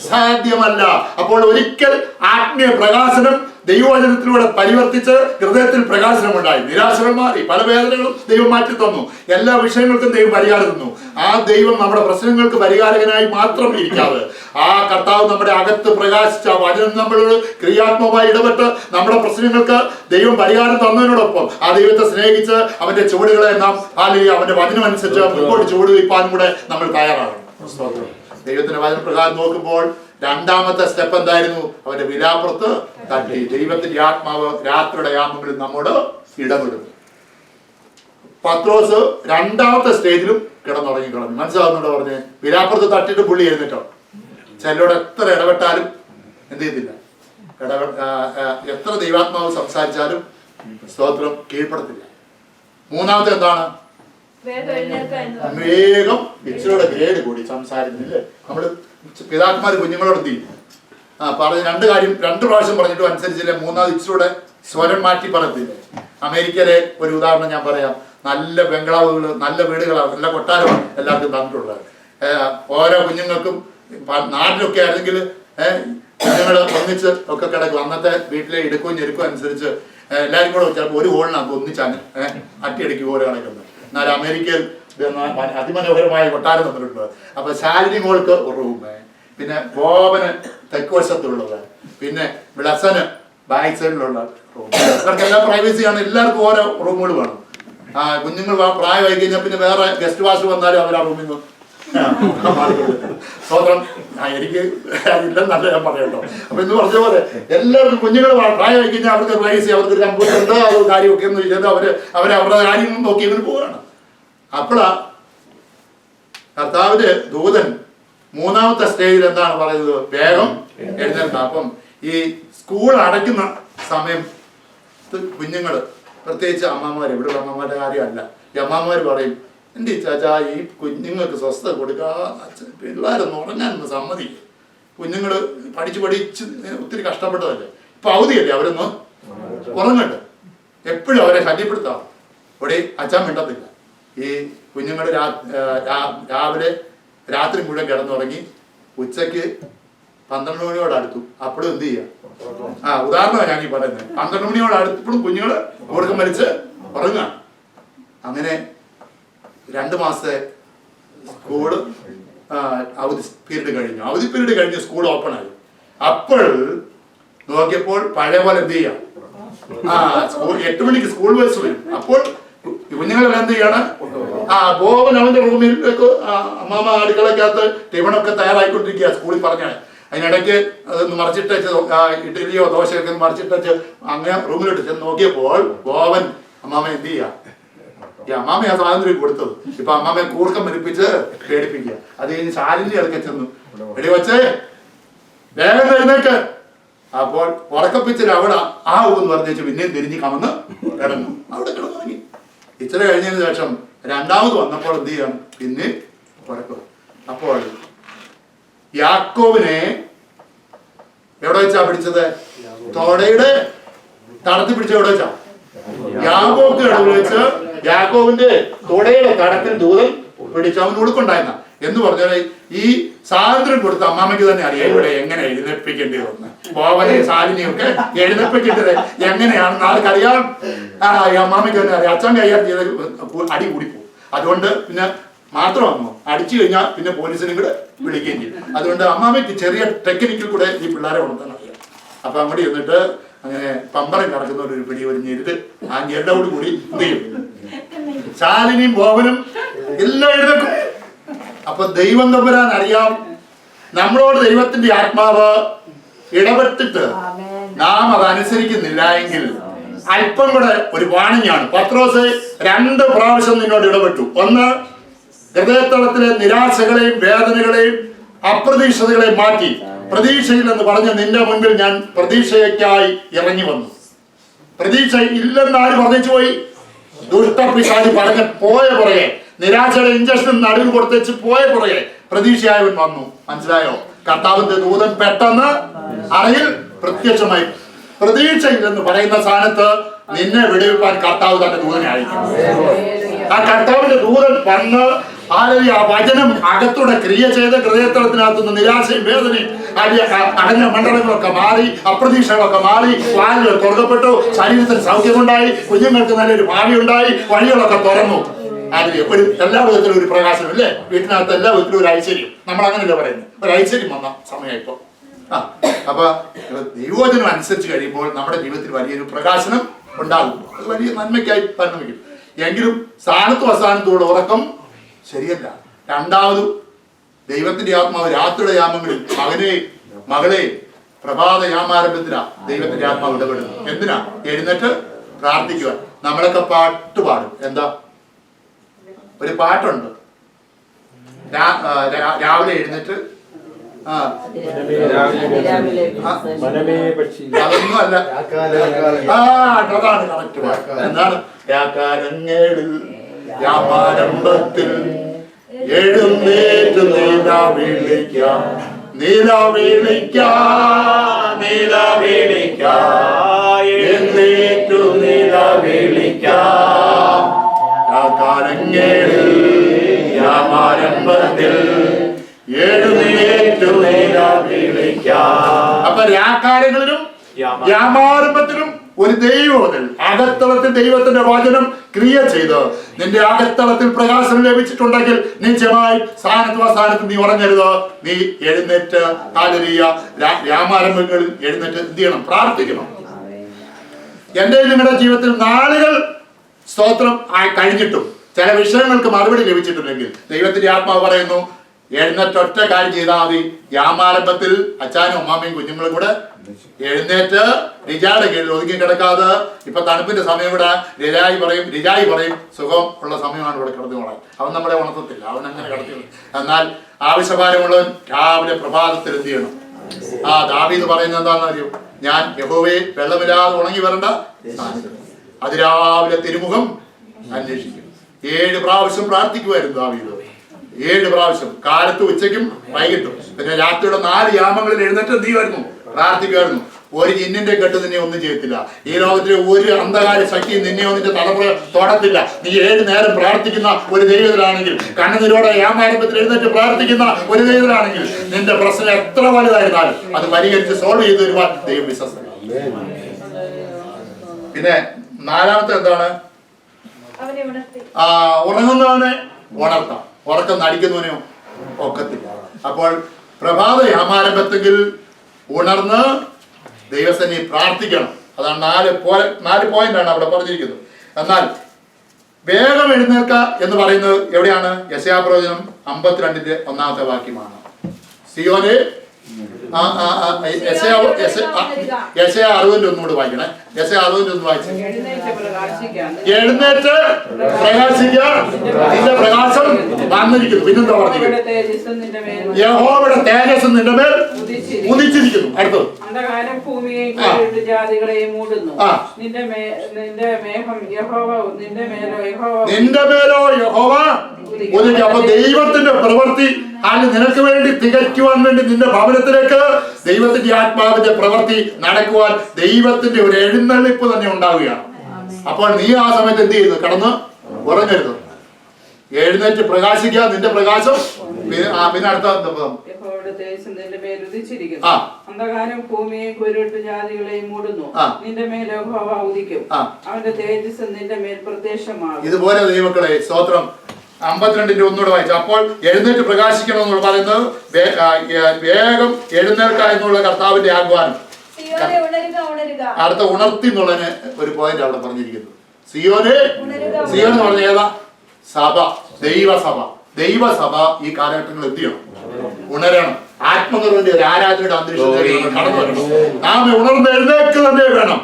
സാധ്യമല്ല. അപ്പോൾ ഒരിക്കൽ ആത്മീയ പ്രകാശനം ദൈവവചനത്തിലൂടെ പരിവർത്തിച്ച് ഹൃദയത്തിൽ പ്രകാശനമുണ്ടായി. നിരാശകൾ മാറി, പല വേദനകളും ദൈവം മാറ്റി തന്നു, എല്ലാ വിഷയങ്ങൾക്കും ദൈവം പരിഹാരം തന്നു. ആ ദൈവം നമ്മുടെ പ്രശ്നങ്ങൾക്ക് പരിഹാരകനായി മാത്രം ഇരിക്കാതെ ആ കർത്താവ് നമ്മുടെ അകത്ത് പ്രകാശിച്ച വചനം നമ്മളോട് ക്രിയാത്മകമായി ഇടപെട്ട് നമ്മുടെ പ്രശ്നങ്ങൾക്ക് ദൈവം പരിഹാരം തന്നതിനോടൊപ്പം ആ ദൈവത്തെ സ്നേഹിച്ച് അവന്റെ ചുവടുകളെ നാം അവന്റെ വചനം അനുസരിച്ച് മുൻപോട്ട് ചുവട് വയ്പ്പാനും കൂടെ നമ്മൾ തയ്യാറാകണം. ദൈവത്തിന്റെ വചനപ്രകാരം നോക്കുമ്പോൾ രണ്ടാമത്തെ സ്റ്റെപ്പ് എന്തായിരുന്നു? അവന്റെ വിലാപ്പുറത്ത് തട്ടി. ദൈവത്തിന്റെ ആത്മാവ് രാത്രിയുടെ യാമങ്ങളിൽ നമ്മോട് ഇടപെടും. പത്രോസ് രണ്ടാമത്തെ സ്റ്റേജിലും കിടന്നുറങ്ങി കളഞ്ഞു. മനസ്സിലാവുന്നുണ്ടോ പറഞ്ഞ്? വിലാപ്പുറത്ത് തട്ടിയിട്ട് പുള്ളി എഴുന്നേറ്റോ? ചിലരോട് എത്ര ഇടപെട്ടാലും എന്ത് ചെയ്തില്ല, എത്ര ദൈവാത്മാവ് സംസാരിച്ചാലും സ്തോത്രം കീഴ്പ്പെടുത്തില്ല. മൂന്നാമത്തെ എന്താണ്? വേഗം ഇച്ചിരിയുടെ ഗ്രേഡ് കൂടി സംസാരിക്കുന്നില്ലേ? നമ്മള് പിതാക്കന്മാര് കുഞ്ഞുങ്ങളോട് എന്ത് ചെയ്യും? പറഞ്ഞ് രണ്ട് പ്രാവശ്യം പറഞ്ഞിട്ടും അനുസരിച്ചില്ല. മൂന്നാമത് ഇച്ചിരിയുടെ സ്വരം മാറ്റി പറയത്തില്ലേ? അമേരിക്കയിലെ ഒരു ഉദാഹരണം ഞാൻ പറയാം. നല്ല ബംഗ്ലാവുകൾ, നല്ല വീടുകളാണ്, നല്ല കൊട്ടാരമാണ് എല്ലാവർക്കും തന്നിട്ടുള്ളത്. ഓരോ കുഞ്ഞുങ്ങൾക്കും നാട്ടിലൊക്കെ ആണെങ്കിൽ കുഞ്ഞുങ്ങൾ ഒന്നിച്ച് ഒക്കെ കിടക്കും. അന്നത്തെ വീട്ടിലെ ഇടുക്കവും ഞെരുക്കും അനുസരിച്ച് എല്ലാവരും കൂടെ ചിലപ്പോൾ ഒരു ഹോളിനകത്ത് ഒന്നിച്ചാണ് അട്ടിയടിക്ക് പോലെ കിടക്കുന്നത്. എന്നാൽ അമേരിക്കയിൽ അതിമനോഹരമായ കൊട്ടാരം തന്നിട്ടുണ്ട്. അപ്പൊ ശാലിനി മോൾക്ക് ഒരു റൂം, പിന്നെ ബോബന് തെക്ക് വശത്തുള്ളത്, പിന്നെ ബ്ലസന് ബാക്ക് സൈഡിലുള്ള റൂം. ഇവർക്കെല്ലാം പ്രൈവസിയാണ്, എല്ലാവർക്കും ഓരോ റൂമുകൾ വേണം. കുഞ്ഞുങ്ങൾ പ്രായമായി കഴിഞ്ഞാൽ പിന്നെ വേറെ ഗസ്റ്റ് വാഷ് വന്നാലും അവർ ആ റൂമിൽ നിന്ന് സ്വതന്ത്രം എനിക്ക് ഇല്ലെന്നല്ല ഞാൻ പറയട്ടോ. അപ്പൊ ഇന്ന് പറഞ്ഞ പോലെ എല്ലാവർക്കും കുഞ്ഞുങ്ങൾ പ്രായമായി കഴിഞ്ഞാൽ അവർക്ക് പ്രൈവസി, അവർക്ക് കമ്പ്യൂട്ടർ ഉണ്ട്, അത് കാര്യമൊക്കെ എന്ന് ചെയ്ത് അവരുടെ കാര്യങ്ങൾ നോക്കി ഇവർ പോവുകയാണ്. അപ്പോഴാ കർത്താവിന്റെ ദൂതൻ മൂന്നാമത്തെ സ്റ്റേജിൽ എന്താണ് പറയുന്നത്? വേഗം എഴുന്നേൽക്ക. അപ്പം ഈ സ്കൂൾ അടയ്ക്കുന്ന സമയം കുഞ്ഞുങ്ങള്, പ്രത്യേകിച്ച് അമ്മമാര്, ഇവിടെ അമ്മമാരുടെ കാര്യമല്ല, ഈ അമ്മമാര് പറയും, എൻ്റെ ചാച്ചാ ഈ കുഞ്ഞുങ്ങൾക്ക് സ്വസ്ഥത കൊടുക്കുക, പിള്ളേരൊന്നും ഉറങ്ങാനൊന്ന് സമ്മതിക്കും. കുഞ്ഞുങ്ങൾ പഠിച്ച് ഒത്തിരി കഷ്ടപ്പെട്ടതല്ലേ, ഇപ്പൊ അവധിയല്ലേ, അവരൊന്ന് ഉറങ്ങട്ടെ. എപ്പോഴും അവരെ ശല്യപ്പെടുത്താം. ഇവിടെ അച്ഛൻ മിണ്ടത്തില്ല. ഈ കുഞ്ഞുങ്ങൾ രാവിലെ രാത്രി മുഴുവൻ കിടന്നുറങ്ങി ഉച്ചക്ക് 12 മണിയോട് അടുത്തു. അപ്പോഴും എന്ത് ചെയ്യാം? ഉദാഹരണമാണ് ഞാൻ ഈ പറയുന്നത്. 12 മണിയോട് അടുത്തപ്പോഴും കുഞ്ഞുങ്ങൾ ഉറക്കം വലിച്ച് ഉറങ്ങുക. അങ്ങനെ 2 മാസത്തെ സ്കൂള് അവധി പീരീഡ് കഴിഞ്ഞു. അവധി പീരീഡ് കഴിഞ്ഞ് സ്കൂൾ ഓപ്പൺ ആയി. അപ്പോൾ നോക്കിയപ്പോൾ പഴയ പോലെ എന്ത് ചെയ്യാം? 8 മണിക്ക് സ്കൂൾ ബസ് വരും. അപ്പോൾ കുഞ്ഞുങ്ങളെല്ലാം എന്ത് ചെയ്യാണ്? ബോബൻ അവന്റെ റൂമിലേക്ക് അമ്മാമ അടുക്കളക്കകത്ത് ടിഫണൊക്കെ തയ്യാറായിക്കൊണ്ടിരിക്കുക. സ്കൂളിൽ പറഞ്ഞാൽ അതിനിടയ്ക്ക് അതൊന്ന് മറിച്ചിട്ട് ഇഡ്ഡലിയോ ദോശയൊക്കെ മറിച്ചിട്ട് അങ്ങനെ റൂമിലോട്ട് ചെന്ന് നോക്കിയപ്പോൾ ബോബൻ അമ്മാമ എന്ത് ചെയ്യാം? ഈ അമ്മാമയെ സ്വാതന്ത്ര്യം കൊടുത്തത്. ഇപ്പൊ അമ്മാമയെ കൂർക്കം മരിപ്പിച്ച് പേടിപ്പിക്കുക. അത് കഴിഞ്ഞ് ശാലിനി ഇടയ്ക്ക് ചെന്നു, വെടി വച്ചേ വേഗം എഴുന്നേക്ക്. അപ്പോൾ ഉറക്കപ്പിച്ചിട്ട് അവിടെ എന്ന് പറഞ്ഞു പിന്നെയും തിരിഞ്ഞ് കമന്ന് കിടന്നു. അവിടെ കിടന്നുറങ്ങി. ഇച്ചിരി കഴിഞ്ഞതിന് ശേഷം രണ്ടാമത് വന്നപ്പോൾ എന്ത് ചെയ്യണം? പിന്നെ ഉറക്കം. അപ്പോൾ യാക്കോബിനെ എവിടെ വെച്ചാ പിടിച്ചത്? തോടയുടെ തടത്തിൽ പിടിച്ച എവിടെ വെച്ചാ? യാക്കോബ് ഇടവിൽ വെച്ച് യാക്കോബിന്റെ തോടയുടെ തടത്തിൽ ദൂതൻ പിടിച്ച് അവൻ ഉടുക്കുണ്ടായിരുന്ന എന്ന് പറഞ്ഞാൽ ഈ സ്വാതന്ത്ര്യം കൊടുത്ത അമ്മാമയ്ക്ക് തന്നെ അറിയാം ഇവിടെ എങ്ങനെ എഴുന്നേൽപ്പിക്കേണ്ടി വന്ന്. ബോവനെ ശാലിനിയൊക്കെ എഴുന്നേൽപ്പിക്കേണ്ടത് എങ്ങനെയാണെന്ന് ആർക്കറിയാം. ഈ അമ്മാമയ്ക്ക് തന്നെ അറിയാം. അച്ഛൻ കൈകാര്യം ചെയ്ത് അടി കൂടിപ്പോകും. അതുകൊണ്ട് പിന്നെ മാത്രമാണോ അടിച്ചു കഴിഞ്ഞാൽ പിന്നെ പോലീസിനും കൂടെ വിളിക്കുകയും ചെയ്യും. അതുകൊണ്ട് അമ്മാമയ്ക്ക് ചെറിയ ടെക്നിക്കിൽ കൂടെ ഈ പിള്ളേരെ വളർത്താൻ അറിയാം. അപ്പൊ അങ്ങോട്ട് ചെന്നിട്ട് അങ്ങനെ പമ്പരം കറക്കുന്ന ഒരു പിടി ഒരു ഞെരുത്, ആ ഞെരുടോട് കൂടി എന്ത് ചെയ്യും? ശാലിനിയും ബോവനും എല്ലാം എഴുന്നേക്കും. അപ്പൊ ദൈവം തമ്പുരാൻ അറിയാം നമ്മളോട് ദൈവത്തിന്റെ ആത്മാവ് ഇടപെട്ടിട്ട് നാം അതനുസരിക്കുന്നില്ല എങ്കിൽ അല്പം കൂടെ ഒരു വാണിംഗാണ്. പത്രോസ് 2 പ്രാവശ്യം നിന്നോട് ഇടപെട്ടു. ഒന്ന്, ഹൃദയതലത്തിലെ നിരാശകളെയും വേദനകളെയും അപ്രതീക്ഷിതകളെയും മാറ്റി പ്രതീക്ഷയിൽ എന്ന് പറഞ്ഞ് നിന്റെ മുൻപിൽ ഞാൻ പ്രതീക്ഷയ്ക്കായി ഇറങ്ങി വന്നു. പ്രതീക്ഷ ഇല്ലെന്ന് ആര് പറഞ്ഞു പോയി? ദുഷ്ടപിശാചി പറഞ്ഞ് പോയ പുറകെ, നിരാശയുടെ ഇഞ്ചക്ഷൻ നടുവിൽ കൊടുത്തേച്ച് പോയ പുറകെ പ്രതീക്ഷയായവൻ വന്നു. മനസ്സിലായോ? കർത്താവിന്റെ ദൂതൻ പെട്ടെന്ന് അറയിൽ പ്രത്യക്ഷമായി. പ്രതീക്ഷയില്ലെന്ന് പറയുന്ന സ്ഥാനത്ത് നിന്നെ വിടുവിപ്പാൻ കർത്താവ് തന്റെ ദൂതനെ അയക്കും. ആ കർത്താവിന്റെ ദൂതൻ വന്ന് ആ വചനം അകത്തൂടെ ക്രിയ ചെയ്ത് ഹൃദയത്തലത്തിനകത്തുനിന്ന് നിരാശയും വേദനയും അടഞ്ഞ മണ്ഡലങ്ങളൊക്കെ മാറി, അപ്രതീക്ഷകളൊക്കെ മാറി, വാലുകൾ തുറക്കപ്പെട്ടു, ശരീരത്തിന് സൗഖ്യമുണ്ടായി, കുഞ്ഞുങ്ങൾക്ക് നല്ലൊരു ഭാവി ഉണ്ടായി, വഴികളൊക്കെ തുറന്നു. ഒരു എല്ലാ വിധത്തിലും ഒരു പ്രകാശനം അല്ലേ? വീട്ടിനകത്ത് എല്ലാ വിധത്തിലും ഒരു ഐശ്വര്യം. നമ്മൾ അങ്ങനെയല്ലേ പറയുന്നത്? ഒരു ഐശ്വര്യം വന്ന സമയമായിപ്പോ. അപ്പൊ ദൈവവചനം അനുസരിച്ച് കഴിയുമ്പോൾ നമ്മുടെ ജീവിതത്തിൽ വലിയൊരു പ്രകാശനം ഉണ്ടാകും. അത് വലിയ നന്മയ്ക്കായി പരിണമിക്കും. എങ്കിലും സ്ഥാനത്തും അസ്ഥാനത്തുമുള്ള ഉറക്കം ശരിയല്ല. രണ്ടാമതും ദൈവത്തിന്റെ ആത്മാവ് രാത്രിയുടെ യാമങ്ങളിൽ മകളെ പ്രഭാത യാമാരംഭത്തിനാ ദൈവത്തിന്റെ ആത്മാവ് ഇടപെടുന്നു. എന്തിനാ? എഴുന്നേറ്റ് പ്രാർത്ഥിക്കുക. നമ്മളൊക്കെ പാട്ട് പാടും. എന്താ? ഒരു പാട്ടുണ്ട്, രാവിലെ എഴുന്നേറ്റ് അതൊന്നും അല്ല, അതാണ് കറക്റ്റ് പാട്ട്. എന്താണ്? രാക്കാരങ്ങളിൽ യാമാരംഭത്തിൽ എഴുന്നേറ്റ് നീലാവിളിക്കാം, നീലാവിളിക്കാം, നീലാവിളിക്കാം, എഴുന്നേറ്റു നീലാവിളിക്കാം. രാക്കാരങ്ങളിൽ യാമാരംഭത്തിൽ എഴുന്നേറ്റു നീലാവിളിക്കാം. അപ്പൊ രാക്കാരങ്ങളിലും യാമാരംഭത്തിലും ഒരു ദൈവത്തിൽ അകത്തളത്തിൽ ദൈവത്തിന്റെ വചനം ക്രിയ ചെയ്ത് നിന്റെ അകത്തളത്തിൽ പ്രകാശനം ലഭിച്ചിട്ടുണ്ടെങ്കിൽ നിശ്ചയമായി സ്ഥാനത്തും അസ്ഥാനത്തും നീ ഉറങ്ങരുത്. നീ എഴുന്നേറ്റ് യാമാരംഭങ്ങളിൽ എഴുന്നേറ്റ് എന്ത് ചെയ്യണം? പ്രാർത്ഥിക്കണം. എന്റെ നിങ്ങളുടെ ജീവിതത്തിൽ നാളുകൾ സ്തോത്രം കഴിഞ്ഞിട്ടും ചില വിഷയങ്ങൾക്ക് മറുപടി ലഭിച്ചിട്ടുണ്ടെങ്കിൽ ദൈവത്തിന്റെ ആത്മാവ് പറയുന്നു, എഴുന്നേറ്റ് ഒറ്റ കാര്യം ചെയ്താൽ മതി. യാമാരംഭത്തിൽ അച്ഛനും അമ്മാമ്മയും കുഞ്ഞുങ്ങളും കൂടെ എഴുന്നേറ്റ് റിജായുടെ കീഴിൽ ഒതുങ്ങി കിടക്കാതെ, ഇപ്പൊ തണുപ്പിന്റെ സമയം കൂടെ റിജായി പറയും സുഖം ഉള്ള സമയമാണ് ഇവിടെ കിടന്നുകൊള്ളാൻ. അവൻ നമ്മളെ ഉണർത്തത്തില്ല, അവൻ അങ്ങനെ കിടത്തില്ല. എന്നാൽ ആവശ്യഭാരമുള്ളവൻ രാവിലെ പ്രഭാതത്തിൽ എന്ത് ചെയ്യണം? ദാവീദ് പറയുന്നത് എന്താണെന്ന് അറിയോ? ഞാൻ യഹോവയെ വെള്ളമില്ലാതെ ഉണങ്ങി വരണ്ട അതിരാവിലെ തിരുമുഖം അന്വേഷിക്കും. 7 പ്രാവശ്യം പ്രാർത്ഥിക്കുമായിരുന്നു ദാവീദ്. 7 പ്രാവശ്യം, കാലത്ത്, ഉച്ചയ്ക്കും വൈകിട്ടും. പിന്നെ രാത്രിയുടെ 4 യാമങ്ങളിൽ എഴുന്നേറ്റ് എന്ത് ചെയ്യുമായിരുന്നു? പ്രാർത്ഥിക്കുമായിരുന്നു. ഒരു ജിന്നിന്റെ കെട്ട് നിന്നെ ഒന്നും ചെയ്യത്തില്ല. ഈ ലോകത്തിലെ ഒരു അന്ധകാര ശക്തിയും നിന്നെ ഒന്നിന്റെ തലമുറ തൊടത്തില്ല. നീ 7 നേരം പ്രാർത്ഥിക്കുന്ന ഒരു ദൈവത്തിലാണെങ്കിൽ, കണ്ണുനീരോടെ യാമാരംഭത്തിൽ എഴുന്നേറ്റ് പ്രാർത്ഥിക്കുന്ന ഒരു ദൈവത്തിലാണെങ്കിൽ, നിന്റെ പ്രശ്നം എത്ര വലുതായിരുന്നാലും അത് പരിഹരിച്ച് സോൾവ് ചെയ്ത് വരുവാൻ ദൈവം വിശ്വസ്തനാണ്. പിന്നെ 4-മത്തെ എന്താണ്? ഉറങ്ങുന്നവനെ ഉണർത്താം, ഉറക്കം നടിക്കുന്നവനെയോ ഒക്കത്തില്ല. അപ്പോൾ പ്രഭാത യാമാരംഭത്തെങ്കിൽ ഉണർന്ന് ദൈവസേനയെ പ്രാർത്ഥിക്കണം. അതാണ് 4 പോയിന്റാണ് അവിടെ പറഞ്ഞിരിക്കുന്നത്. എന്നാൽ വേഗം എഴുന്നേൽക്ക എന്ന് പറയുന്നത് എവിടെയാണ്? യെശയ്യാ പ്രവചനം 52-ന്റെ 1-ാമത്തെ വാക്യമാണ്. സിയോനെ യെശയ്യാ 60-ന്റെ ഒന്നുകൂടി വായിക്കണേ. യെശയ്യാ 60-ന്റെ ഒന്ന് വായിച്ചു. എഴുന്നേറ്റ് പ്രകാശിക്കുക, നിന്റെ പ്രകാശം വന്നിരിക്കുന്നു. പിന്നെന്താ പറഞ്ഞിരിക്കുന്നത്? യഹോവയുടെ തേജസ് നിന്റെ മേൽ ഉദിച്ചിരിക്കുന്നു. അടുത്തത് നിന്റെ മേലോ യഹോവ ഉദിക്കും. അപ്പൊ ദൈവത്തിന്റെ പ്രവൃത്തി നിനക്ക് വേണ്ടി തികയ്ക്കുവാൻ വേണ്ടി നിന്റെ ഭവനത്തിലേക്ക് ദൈവത്തിന്റെ ആത്മാവിന്റെ പ്രവൃത്തി നടക്കുവാൻ ദൈവത്തിന്റെ ഒരു എഴുന്നള്ളിപ്പ് തന്നെ ഉണ്ടാവുകയാണ്. അപ്പോൾ നീ ആ സമയത്ത് എന്ത് ചെയ്യുന്നു? കടന്ന് ഉറങ്ങരുത്, എഴുന്നേറ്റ് പ്രകാശിക്കുക. നിന്റെ പ്രകാശം പിന്നെ അടുത്ത അന്ധകാരം ഭൂമിയെ കുരുട്ട് ജാതികളെയും മൂടുന്നു. നിന്റെ മേൽ യഹോവ ഉദിക്കും, അവന്റെ തേജസ് നിന്റെ മേൽ പ്രത്യക്ഷമാകും. ഇതുപോലെ ദൈവമക്കളെ സ്തോത്രം 52-ന്റെ ഒന്നുകൂടെ വായിച്ചു. അപ്പോൾ എഴുന്നേറ്റ് പ്രകാശിക്കണം എന്നുള്ള പറയുന്നത് വേഗം എഴുന്നേൽക്ക എന്നുള്ള കർത്താവിന്റെ ആഹ്വാനം. അടുത്ത ഉണർത്തി എന്നുള്ളതിന് ഒരു പോയിന്റ് അവിടെ പറഞ്ഞിരിക്കുന്നു. സിയോന് എന്ന് പറഞ്ഞ ഏതാ? സഭ, ദൈവസഭ ഈ കാലഘട്ടങ്ങളിൽ എന്ത് ചെയ്യണം? ഉണരണം. ആത്മനിർഭരന്റെ ഒരു ആരാധനയുടെ അന്തരീക്ഷത്തിൽ കടന്നു വരണം. നാം ഉണർന്ന് എഴുന്നേൽക്ക് തന്നെ വേണം.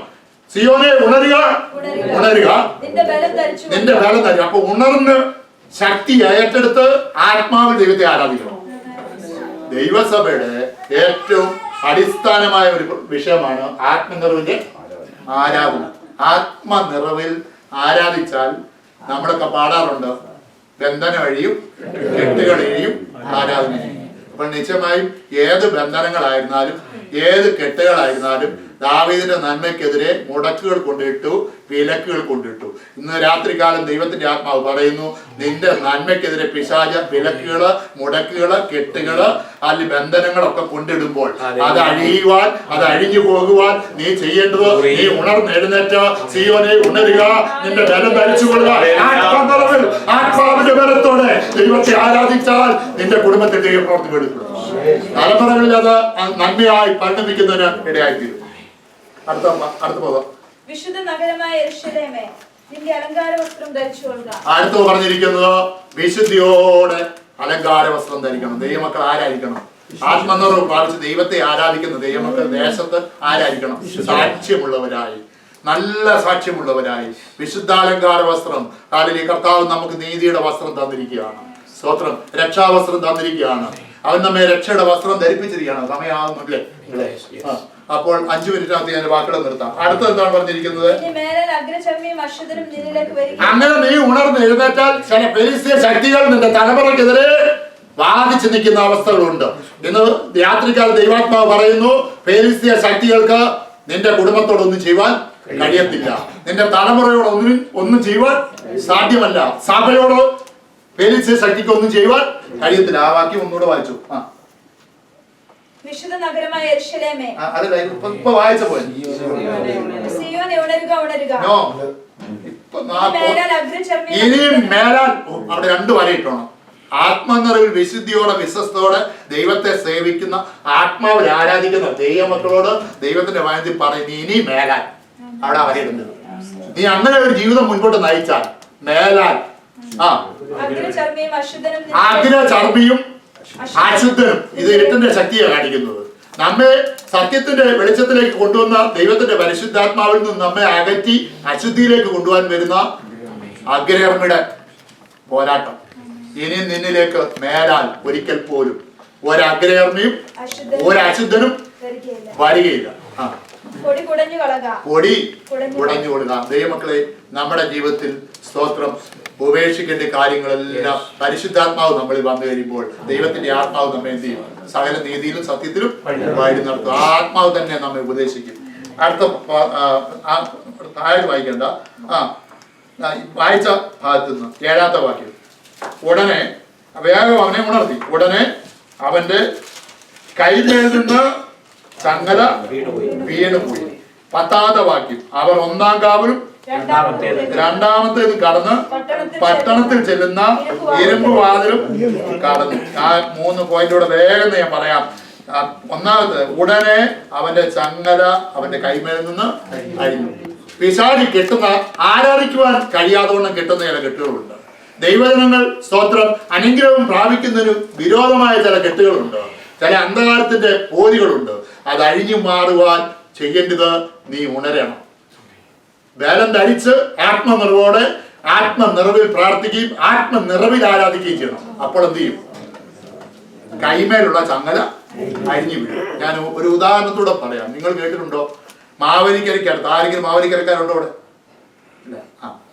സിയോനെ ഉണരുക, നിന്റെ ബലം തരും. അപ്പൊ ഉണർന്ന് ശക്തി ഏറ്റെടുത്ത് ആത്മാവിൽ ദൈവത്തെ ആരാധിക്കണം. ദൈവസഭയുടെ ഏറ്റവും അടിസ്ഥാനമായ ഒരു വിഷയമാണ് ആത്മനിറവിന്റെ ആരാധന. ആത്മനിറവിൽ ആരാധിച്ചാൽ നമ്മളൊക്കെ പാടാറുണ്ട്, ബന്ധന വഴിയും കെട്ടുകൾ വഴിയും ആരാധന. അപ്പോൾ നിശ്ചയമായും ഏത് ബന്ധനങ്ങളായിരുന്നാലും ഏത് കെട്ടുകളായിരുന്നാലും ദാവീദിന്റെ നന്മയ്ക്കെതിരെ മുടക്കുകൾ കൊണ്ടിട്ടു, വിലക്കുകൾ കൊണ്ടിട്ടു. ഇന്ന് രാത്രികാലം ദൈവത്തിന്റെ ആത്മാവ് പറയുന്നു, നിന്റെ നന്മയ്ക്കെതിരെ പിശാച് വിലക്കുകള്, മുടക്കുകള്, കെട്ടുകള്, അല്ലെങ്കിൽ ബന്ധനങ്ങളൊക്കെ കൊണ്ടിടുമ്പോൾ അത് അഴിയുവാൻ, അത് അഴിഞ്ഞു പോകുവാൻ നീ ചെയ്യേണ്ടത്, നീ ഉണർന്നെഴുന്നേറ്റ് സിയോനെ ഉണരുക, നിന്റെ ബലം ധരിച്ചുകൊള്ളുക. ആത്മാവിന്റെ ബലത്തോടെ ദൈവത്തെ ആരാധിച്ചാൽ നിന്റെ കുടുംബത്തിൽ ദൈവപ്രവൃത്തി വെളിപ്പെടും. തലമുറകളിൽ അത് നന്മയായി പരിണമിക്കുന്നതിന് ഇടയായിത്തീരും. അടുത്ത പോകാം. വിശുദ്ധ നഗരമായ യെരൂശലേമേ, നിന്റെ അലങ്കാര വസ്ത്രം ധരിച്ചുകൊള്ളുക. അടുത്ത് പറഞ്ഞിരിക്കുന്നത് വിശുദ്ധിയോടെ അലങ്കാര വസ്ത്രം ധരിക്കണം. ദൈവമക്കൾ ആരായിരിക്കണം? ആത്മനിർവൃതി പ്രാപിച്ച് ദൈവത്തെ ആരാധിക്കുന്ന ദൈവമക്കൾ ദേശത്ത് ആരായിരിക്കണം? സാക്ഷ്യമുള്ളവരായി, നല്ല സാക്ഷ്യമുള്ളവരായി. വിശുദ്ധാലങ്കാര വസ്ത്രം. കാലിൽ കർത്താവ് നമുക്ക് നീതിയുടെ വസ്ത്രം തന്നിരിക്കുകയാണ്. സ്തോത്രം. രക്ഷാവസ്ത്രം തന്നിരിക്കുകയാണ്. അവൻ നമ്മെ രക്ഷയുടെ വസ്ത്രം ധരിപ്പിച്ചിരിക്കുകയാണ്. സമയമാകുന്നില്ലേ? അപ്പോൾ 5 മിനിറ്റിനകത്ത് ഞാൻ വാക്കുകൾ നിർത്താം. അടുത്തത് എന്താണ് പറഞ്ഞിരിക്കുന്നത്? അങ്ങനെ നീ ഉണർന്ന് എഴുന്നേറ്റാൽ ചില ഫെലിസ്ത്യ ശക്തികൾ നിന്റെ തലമുറയ്ക്കെതിരെ വാദിച്ചു നിൽക്കുന്ന അവസ്ഥകളുണ്ട്. ഇന്ന് രാത്രിക്കാല ദൈവാത്മാവ് പറയുന്നു, ഫെലിസ്ത്യ ശക്തികൾക്ക് നിന്റെ കുടുംബത്തോടൊന്നും ചെയ്യുവാൻ കഴിയത്തില്ല, നിന്റെ തലമുറയോട് ഒന്നും ചെയ്യുവാൻ സാധ്യമല്ല, സഭയോട് ഫെലിസ്ത്യ ശക്തിക്ക് ഒന്നും ചെയ്യുവാൻ കഴിയത്തില്ല. ആ വാക്യം ഒന്നുകൂടെ വായിച്ചു. വിശുദ്ധ നഗരമായ യെരൂശലേമേ, അതല്ല ഇപ്പൊ വായിച്ച പോലെ സിയോനെ ഉണരുക, ഉണരുക. ഇനിയും മേലാൽ അവിടെ 2 വര ഇട്ടോണം. ആത്മനിറവിൽ വിശുദ്ധിയോടെ വിശ്വസ്തയോടെ ദൈവത്തെ സേവിക്കുന്ന, ആത്മാവിൽ ആരാധിക്കുന്ന ദൈവമക്കളോട് ദൈവത്തിന്റെ വചനത്തിൽ പറയുന്നു, ഇനി മേലാൽ അവിടെ വരയിടുന്നത്. നീ അങ്ങനെ ഒരു ജീവിതം മുൻപോട്ട് നയിച്ചാൽ മേലാൽ അഗ്രചർമ്മിയും അശുദ്ധനും, ഇത് ഇരുട്ടിന്റെ ശക്തിയാണ് കാണിക്കുന്നത്. നമ്മെ സത്യത്തിന്റെ വെളിച്ചത്തിലേക്ക് കൊണ്ടുവന്ന ദൈവത്തിന്റെ പരിശുദ്ധാത്മാവിൽ നിന്ന് നമ്മെ അകറ്റി അശുദ്ധിയിലേക്ക് കൊണ്ടുപോകാൻ വരുന്ന അഗ്രചർമ്മിയുടെ പോരാട്ടം. ഇനി നിന്നിലേക്ക് മേലാൽ ഒരിക്കൽ പോലും ഒരഗ്രചർമ്മിയും ഒരശുദ്ധനും വരികയില്ല. പൊടി കുടഞ്ഞു കൊടുക്കുക. ദൈവമക്കളെ, നമ്മുടെ ജീവിതത്തിൽ സ്തോത്രം ഉപേക്ഷിക്കേണ്ട കാര്യങ്ങളെല്ലാം പരിശുദ്ധാത്മാവ് നമ്മളിൽ വന്നു കഴിയുമ്പോൾ ദൈവത്തിന്റെ ആത്മാവ് നമ്മെ എന്ത് ചെയ്യും? സകല നീതിയിലും സത്യത്തിലും വഴി നടത്തും. ആത്മാവ് തന്നെ നമ്മെ ഉപദേശിക്കും. അടുത്ത താഴെ വായിക്കേണ്ട വായിച്ച ഭാഗത്തു നിന്ന് 7ാമത്തെ വാക്യം. ഉടനെ വേഗം അവനെ ഉണർത്തി. ഉടനെ അവന്റെ കൈമേൽ നിന്ന് ചങ്ങല വീണുപോയി. 10ാമത്തെ വാക്യം. അവർ 1-ാം കാവലും 2ാമത്തേത് കടന്ന് പട്ടണത്തിൽ ചെല്ലുന്ന ഇരുമ്പ് വാതിലും കടന്നു. ആ 3 പോയിന്റൂടെ വേഗം ഞാൻ പറയാം. 1ാമത്തെ, ഉടനെ അവന്റെ ചങ്ങല അവന്റെ കൈമേൽ നിന്ന് അഴിഞ്ഞു. പിശാചി കെട്ടുന്ന, ആരാധിക്കുവാൻ കഴിയാതെ കെട്ടുന്ന ചില കെട്ടുകളുണ്ട്. ദൈവജനങ്ങൾ സ്തോത്രം അനുഗ്രഹം പ്രാപിക്കുന്നതിന് വിരോധമായ ചില കെട്ടുകളുണ്ട്, ചില അന്ധകാരത്തിന്റെ പോരുകളുണ്ട്. അത് അഴിഞ്ഞു മാറുവാൻ ചെയ്യേണ്ടത് നീ ഉണരണം. ബലം ധരിച്ച് ആത്മനിറവോടെ ആത്മനിറവിൽ പ്രാർത്ഥിക്കുകയും ആത്മനിറവിൽ ആരാധിക്കുകയും ചെയ്യണം. അപ്പോൾ എന്ത് ചെയ്യും? കൈമേലുള്ള ചങ്ങല അഴിഞ്ഞു വീഴും. ഞാൻ ഒരു ഉദാഹരണത്തോടെ പറയാം. നിങ്ങൾ കേട്ടിട്ടുണ്ടോ? മാവേലിക്കരയ്ക്കടുത്ത് ആരെങ്കിലും മാവേലിക്കരക്കാരുണ്ടോ അവിടെ? ഇല്ല.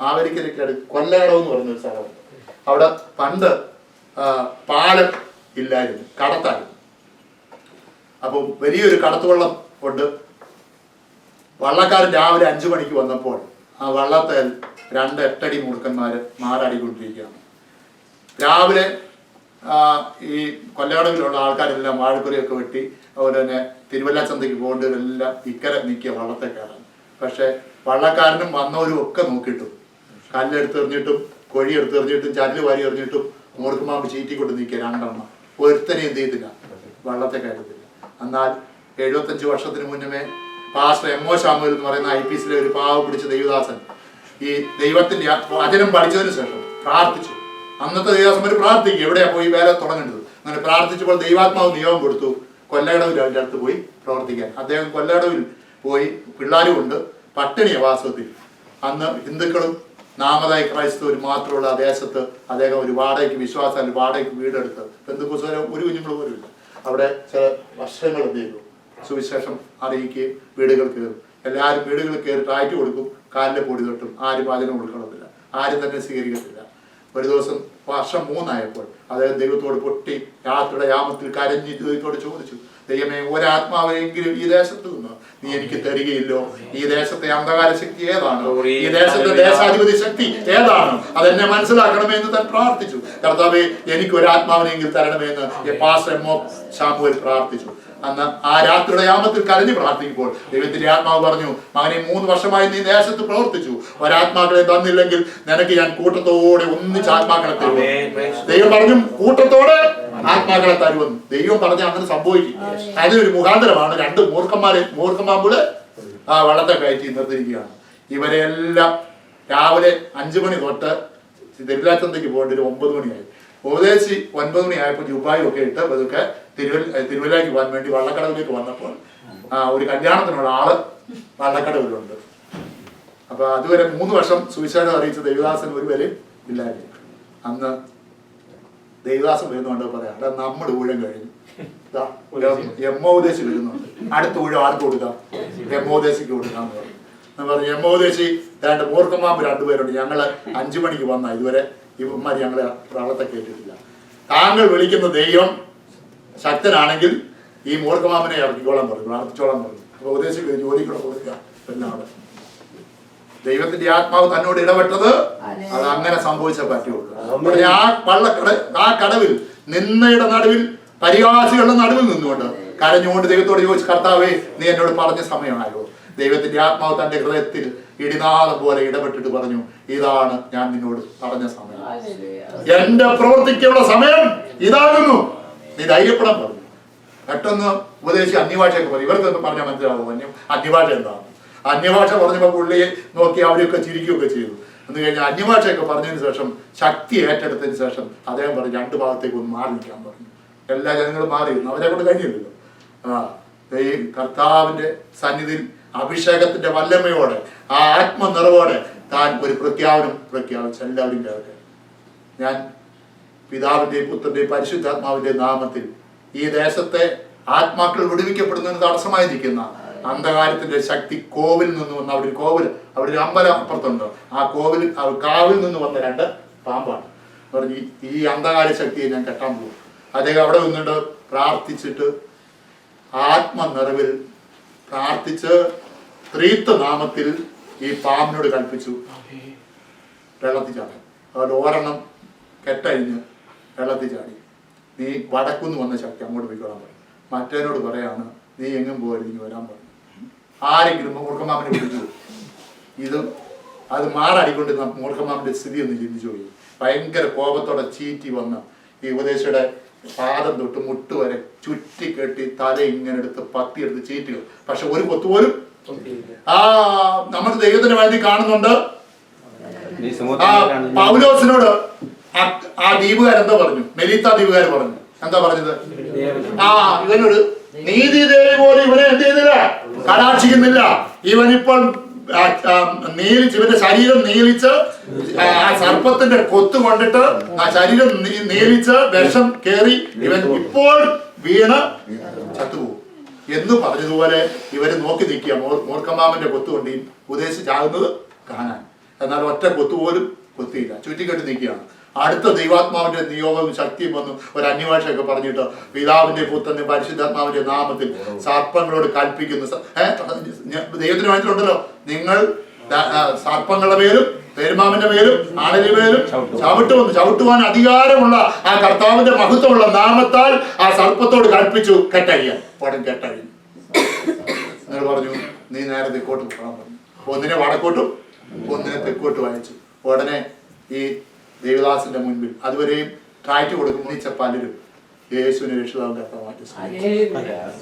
മാവേലിക്കരയ്ക്കടുത്ത് കൊല്ലകടവ് എന്ന് പറഞ്ഞൊരു സ്ഥലമുണ്ട്. അവിടെ പണ്ട് പാലം ഇല്ലായിരുന്നു, കടത്തായിരുന്നു. അപ്പം വലിയൊരു കടത്തുവള്ളം കൊണ്ട് വള്ളക്കാരൻ രാവിലെ 5 മണിക്ക് വന്നപ്പോൾ ആ വള്ളത്തിൽ 2 8 മുറുക്കന്മാര് മാറാടിക്കൊണ്ടിരിക്കുകയാണ്. രാവിലെ ഈ കൊല്ലകടവിലുള്ള ആൾക്കാരെല്ലാം വാഴക്കുരയൊക്കെ വെട്ടി, അതുപോലെ തന്നെ തിരുവല്ല ചന്തയ്ക്ക് പോകേണ്ടവരെല്ലാം ഇക്കരെ നിൽക്കുക വള്ളത്തെ കയറാൻ. പക്ഷെ വള്ളക്കാരനും വന്നവരും ഒക്കെ നോക്കിയിട്ടും കല്ലെടുത്തെറിഞ്ഞിട്ടും കൊഴിയെടുത്തെറിഞ്ഞിട്ടും ചരല് വാരി എറിഞ്ഞിട്ടും മൂർക്കുമാമ്പ് ചീറ്റിക്കൊണ്ട് നിൽക്കുക 2 എണ്ണം. ഒരുത്തനെ എന്ത് ചെയ്തില്ല, വള്ളത്തെ കയറ്റത്തില്ല. എന്നാൽ 75 വർഷത്തിന് മുന്നമേ പാസ്റ്റർ എമ്മോ ശാമുവേൽ എന്ന് പറയുന്ന IPCയിലെ ഒരു പാവ പിടിച്ച ദൈവദാസൻ ഈ ദൈവത്തിന്റെ വചനം പഠിച്ചതിന് ശേഷം പ്രാർത്ഥിച്ചു. അന്നത്തെ ദൈവദാസന്മാർ പ്രാർത്ഥിക്കും, എവിടെയാ പോയി വേല തുടങ്ങേണ്ടത്. അങ്ങനെ പ്രാർത്ഥിച്ചപ്പോൾ ദൈവാത്മാവ് നിയോഗം കൊടുത്തു കൊല്ലകടവിൽ അവൻ്റെ അടുത്ത് പോയി പ്രവർത്തിക്കാൻ. അദ്ദേഹം കൊല്ലകടവിൽ പോയി, പിള്ളേരും ഉണ്ട്, പട്ടിണിയ വാസത്തിൽ. അന്ന് ഹിന്ദുക്കളും നാമതായി ക്രൈസ്തവരും മാത്രമുള്ള ആ ദേശത്ത് അദ്ദേഹം ഒരു വാടകയ്ക്ക് വിശ്വാസം വാടകയ്ക്ക് വീടെടുത്ത് പെന്തക്കോസ്തുകാരെ ഒരു കുഞ്ഞുങ്ങൾ പോലും ഇല്ല. അവിടെ ചില വർഷങ്ങൾ എന്ത് ചെയ്തു, സുവിശേഷം അറിയിക്കുകയും വീടുകൾ കയറും. എല്ലാവരും വീടുകളിൽ കയറി ടാറ്റ് കൊടുക്കും, കാലിലെ പൊടി തൊട്ടും. ആരും പാചകം കൊടുക്കണമെന്നില്ല, ആരും തന്നെ സ്വീകരിക്കത്തില്ല. ഒരു ദിവസം വർഷം 3 അദ്ദേഹം ദൈവത്തോട് പൊട്ടി രാത്രിയുടെ യാമത്തിൽ കരഞ്ഞ് ദൈവത്തോട് ചോദിച്ചു, ദൈവമേ, ഒരാത്മാവെങ്കിലും ഈ ദേശത്ത് നിന്ന് നീ എനിക്ക് തരികയില്ലോ? ഈ ദേശത്തെ അന്ധകാര ശക്തി ഏതാണ്? ഈ ദേശത്തെ ദേശാധിപതി ശക്തി ഏതാണ്? അതെന്നെ മനസ്സിലാക്കണമേ എന്ന് താൻ പ്രാർത്ഥിച്ചു. കർത്താവേ, എനിക്ക് ഒരാത്മാവിനെങ്കിലും തരണമേ എന്ന് പാസ്റ്റർ എം.ഒ. ശാമുവേൽ പ്രാർത്ഥിച്ചു. അന്ന് ആ രാത്രിയുടെ യാമത്തിൽ കരഞ്ഞു പ്രാർത്ഥിക്കുമ്പോൾ ദൈവത്തിന്റെ ആത്മാവ് പറഞ്ഞു, മകനെ, 3 വർഷമായി നീ ദേശത്ത് പ്രവർത്തിച്ചു, ഒരാത്മാക്കളെ തന്നില്ലെങ്കിൽ നിനക്ക് ഞാൻ കൂട്ടത്തോടെ ഒന്നിച്ച് ആത്മാക്കളെ തരുമെന്ന്. ദൈവം പറഞ്ഞു, കൂട്ടത്തോടെ ആത്മാക്കളെ തരുമെന്ന്. ദൈവം പറഞ്ഞ അങ്ങനെ സംഭവിക്കും. അതിനൊരു മുഖാന്തരമാണ് 2 മൂർഖമാമ്പുകളെ ആ വെള്ളത്തെ കയറ്റി നിർത്തിയിരിക്കുകയാണ്. ഇവരെല്ലാം രാവിലെ 5 മണി തൊട്ട് തിരുവല്ലാച്ചന്തയ്ക്ക് പോകേണ്ട ഒരു 9 മണിയായി. ഉപദേശി 9 മണിയായപ്പോൾ ജുബായും ഒക്കെ ഇട്ട് അതൊക്കെ തിരുവല്ലയ്ക്ക് പോകാൻ വേണ്ടി വള്ളക്കടവിലേക്ക് വന്നപ്പോൾ ഒരു കല്യാണത്തിനുള്ള ആള് വള്ളക്കടവിലുണ്ട്. അപ്പൊ അതുവരെ 3 വർഷം സുവിശേഷം അറിയിച്ച ദേവദാസൻ ഒരു വിലയും ഇല്ലായിരുന്നു. അന്ന് ദേവദാസൻ വരുന്നുണ്ട്, പറയാം, അവിടെ നമ്മുടെ ഊഴം കഴിഞ്ഞു, എമ്മോദേശി വരുന്നുണ്ട്, അടുത്ത ഊഴം ആർക്ക് കൊടുക്കാം? എമ്മോദേശിക്ക് കൊടുക്കാന്ന് പറഞ്ഞു. എന്ന് പറഞ്ഞു, എമ്മോദേശി 2 മൂർഖമാമ്പ് 2 പേരുണ്ട്, ഞങ്ങള് 5 മണിക്ക് വന്ന ഇതുവരെ ഇവന്മാർ ഞങ്ങളെ വെള്ളത്തെ കേട്ടിട്ടില്ല. താങ്കൾ വിളിക്കുന്ന ദൈവം ശക്തനാണെങ്കിൽ ഈ മൂർഖമാമനെ ഇറക്കിക്കോളാൻ പറഞ്ഞു, പ്രാർത്ഥിച്ചോളാൻ പറഞ്ഞു. അപ്പൊ ഉപദേശിക്ക് ജോലിക്കൂടെ കൊടുക്കുക എന്നാണ്. ദൈവത്തിന്റെ ആത്മാവ് തന്നോട് ഇടപെട്ടത് അത് അങ്ങനെ സംഭവിച്ചേ പറ്റുള്ളൂ. ആ കടവിൽ നിന്നയുടെ നടുവിൽ, പരിഹാസികളുടെ നടുവിൽ നിന്നുകൊണ്ട് കരഞ്ഞുകൊണ്ട് ദൈവത്തോട് ചോദിച്ചു, കർത്താവേ, നീ എന്നോട് പറഞ്ഞ സമയമായോ? ദൈവത്തിന്റെ ആത്മാവ് തന്റെ ഹൃദയത്തിൽ ഇടിനാളം പോലെ ഇടപെട്ടിട്ട് പറഞ്ഞു, ഇതാണ് ഞാൻ നിന്നോട് പറഞ്ഞ സമയം, എന്റെ പ്രവർത്തിക്കുള്ള സമയം ഇതാകുന്നു, നീ ധൈര്യപ്പെടാൻ പറഞ്ഞു. പെട്ടെന്ന് ഉപദേശിച്ച് അന്യഭാഷയൊക്കെ പറഞ്ഞു. ഇവർക്കൊക്കെ പറഞ്ഞാൽ മനസ്സിലാവും അന്യഭാഷ എന്താണ്. അന്യഭാഷ പറഞ്ഞപ്പോൾ പുള്ളിയെ നോക്കി അവരെയൊക്കെ ചിരിക്കുകയൊക്കെ ചെയ്തു. എന്ന് കഴിഞ്ഞാൽ അന്യഭാഷയൊക്കെ പറഞ്ഞതിന് ശേഷം, ശക്തി ഏറ്റെടുത്തതിന് ശേഷം അദ്ദേഹം പറഞ്ഞു, 2 ഭാഗത്തേക്ക് ഒന്ന് മാറി നിൽക്കാൻ പറഞ്ഞു. എല്ലാ ജനങ്ങളും മാറിയിരുന്നു, അവരെ കൊണ്ട് കഴിഞ്ഞില്ലല്ലോ. ഈ കർത്താവിന്റെ സന്നിധിയിൽ അഭിഷേകത്തിന്റെ വല്ലമയോടെ, ആ ആത്മനിറവോടെ താൻ ഒരു പ്രഖ്യാപനം പ്രഖ്യാപിച്ചു. എല്ലാവരും കേൾക്കുക, ഞാൻ പിതാവിന്റെയും പുത്രന്റെയും പരിശുദ്ധാത്മാവിന്റെയും നാമത്തിൽ ഈ ദേശത്തെ ആത്മാക്കൾ വിടുവിക്കപ്പെടുന്നതിന് തടസ്സമായി നിൽക്കുന്ന അന്ധകാരത്തിന്റെ ശക്തി കോവിൽ നിന്ന് വന്ന, അവിടെ ഒരു അമ്പലം അപ്പുറത്തുണ്ട്, ആ കാവിൽ നിന്ന് വന്ന 2 പാമ്പാണ് പറഞ്ഞു, ഈ അന്ധകാര ശക്തിയെ ഞാൻ കെട്ടാൻ പോകും. അദ്ദേഹം അവിടെ നിന്നിട്ട് പ്രാർത്ഥിച്ചിട്ട് ആത്മനിറവിൽ പ്രാർത്ഥിച്ച് ത്രിത്വ നാമത്തിൽ ഈ പാമ്പിനോട് കൽപ്പിച്ചു വെള്ളത്തിൽ ചാടാൻ. അതുകൊണ്ട് ഒരെണ്ണം കെട്ടഴിഞ്ഞ് വെള്ളത്തിൽ ചാടി. നീ വടക്കുന്ന് വന്ന ശക്തി അങ്ങോട്ട് പോയിക്കോളാൻ പറയും. മറ്റേനോട് പറയാണ്, നീ എങ്ങും പോകരുത്, നീ വരാൻ പറയും. ആരെങ്കിലും മൂർഖമാമനെ വിളിച്ചു. അത് മാറടിക്കൊണ്ടിരുന്ന മൂർഖമാമന്റെ സ്ഥിതി ഒന്ന് ചിന്തിച്ചു പോയി. ഭയങ്കര കോപത്തോടെ ചീറ്റി വന്ന് ഈ ഉപദേശയുടെ പാദം തൊട്ട് മുട്ട് വരെ ചുറ്റിക്കെട്ടി തല ഇങ്ങനെ എടുത്ത് പത്തിയെടുത്ത് ചീറ്റുക. പക്ഷെ ഒരു കൊത്തു പോലും നമ്മൾ ദൈവത്തിന് വേണ്ടി കാണുന്നുണ്ട്. പൗലോസിനോട് ആ ദ്വീപുകാരെന്താ പറഞ്ഞു? മെലീത്ത ദ്വീപുകാർ പറഞ്ഞു, എന്താ പറഞ്ഞത്? ഇവനോട് നീതി ദേവി പോലും ഇവനെ എന്ത് ചെയ്തില്ല, കടാക്ഷിക്കുന്നില്ല. ഇവനിപ്പോൾ നീലിച്ച്, ഇവന്റെ ശരീരം നീലിച്ച്, ആ സർപ്പത്തിന്റെ കൊത്തു കൊണ്ടിട്ട് ആ ശരീരം നീലിച്ച് വിഷം കേറി ഇവൻ ഇപ്പോൾ വീണ് ചത്തുപോകും എന്ന് പറഞ്ഞതുപോലെ ഇവര് നോക്കി നിൽക്കുക. മൂർഖമാമന്റെ കൊത്തുകൊണ്ട് ഈ ഉദ്ദേശിച്ചാകുന്നത് കാണാൻ. എന്നാൽ ഒറ്റ കൊത്തുപോലും കൊത്തിയില്ല, ചുറ്റിക്കെട്ടി നിൽക്കുകയാണ്. അടുത്ത ദൈവാത്മാവിന്റെ നിയോഗവും ശക്തിയും വന്നു ഒരു അന്യഭാഷയൊക്കെ പറഞ്ഞിട്ട് പിതാവിന്റെ പുത്രന്റെ പരിശുദ്ധാത്മാവിന്റെ നാമത്തിൽ സർപ്പങ്ങളോട് കൽപ്പിക്കുന്നു. ദൈവത്തിന് വേണ്ടിയിട്ടുണ്ടല്ലോ, നിങ്ങൾ സർപ്പങ്ങളുടെ പേരും പെരുമാമിന്റെ പേരും ആണിന്റെ പേരും ചവിട്ടുവാൻ അധികാരമുള്ള ആ കർത്താവിന്റെ മഹത്വമുള്ള നാമത്താൽ ആ സർപ്പത്തോട് കൽപ്പിച്ചു കെട്ടഴിയാൻ. ഉടൻ കെട്ടഴിഞ്ഞു. നിങ്ങൾ പറഞ്ഞു, നീ നേരെ തെക്കോട്ട് പോകാൻ പറഞ്ഞു. ഒന്നിനെ വടക്കോട്ടും ഒന്നിനെ തെക്കോട്ടും അയച്ചു. ഉടനെ ഈ ദേവദാസിന്റെ മുൻപിൽ അതുവരെയും കാറ്റ് കൊടുക്കുന്ന പലരും യേശുവിനെ രക്ഷിതാവും കർത്താവായിട്ട്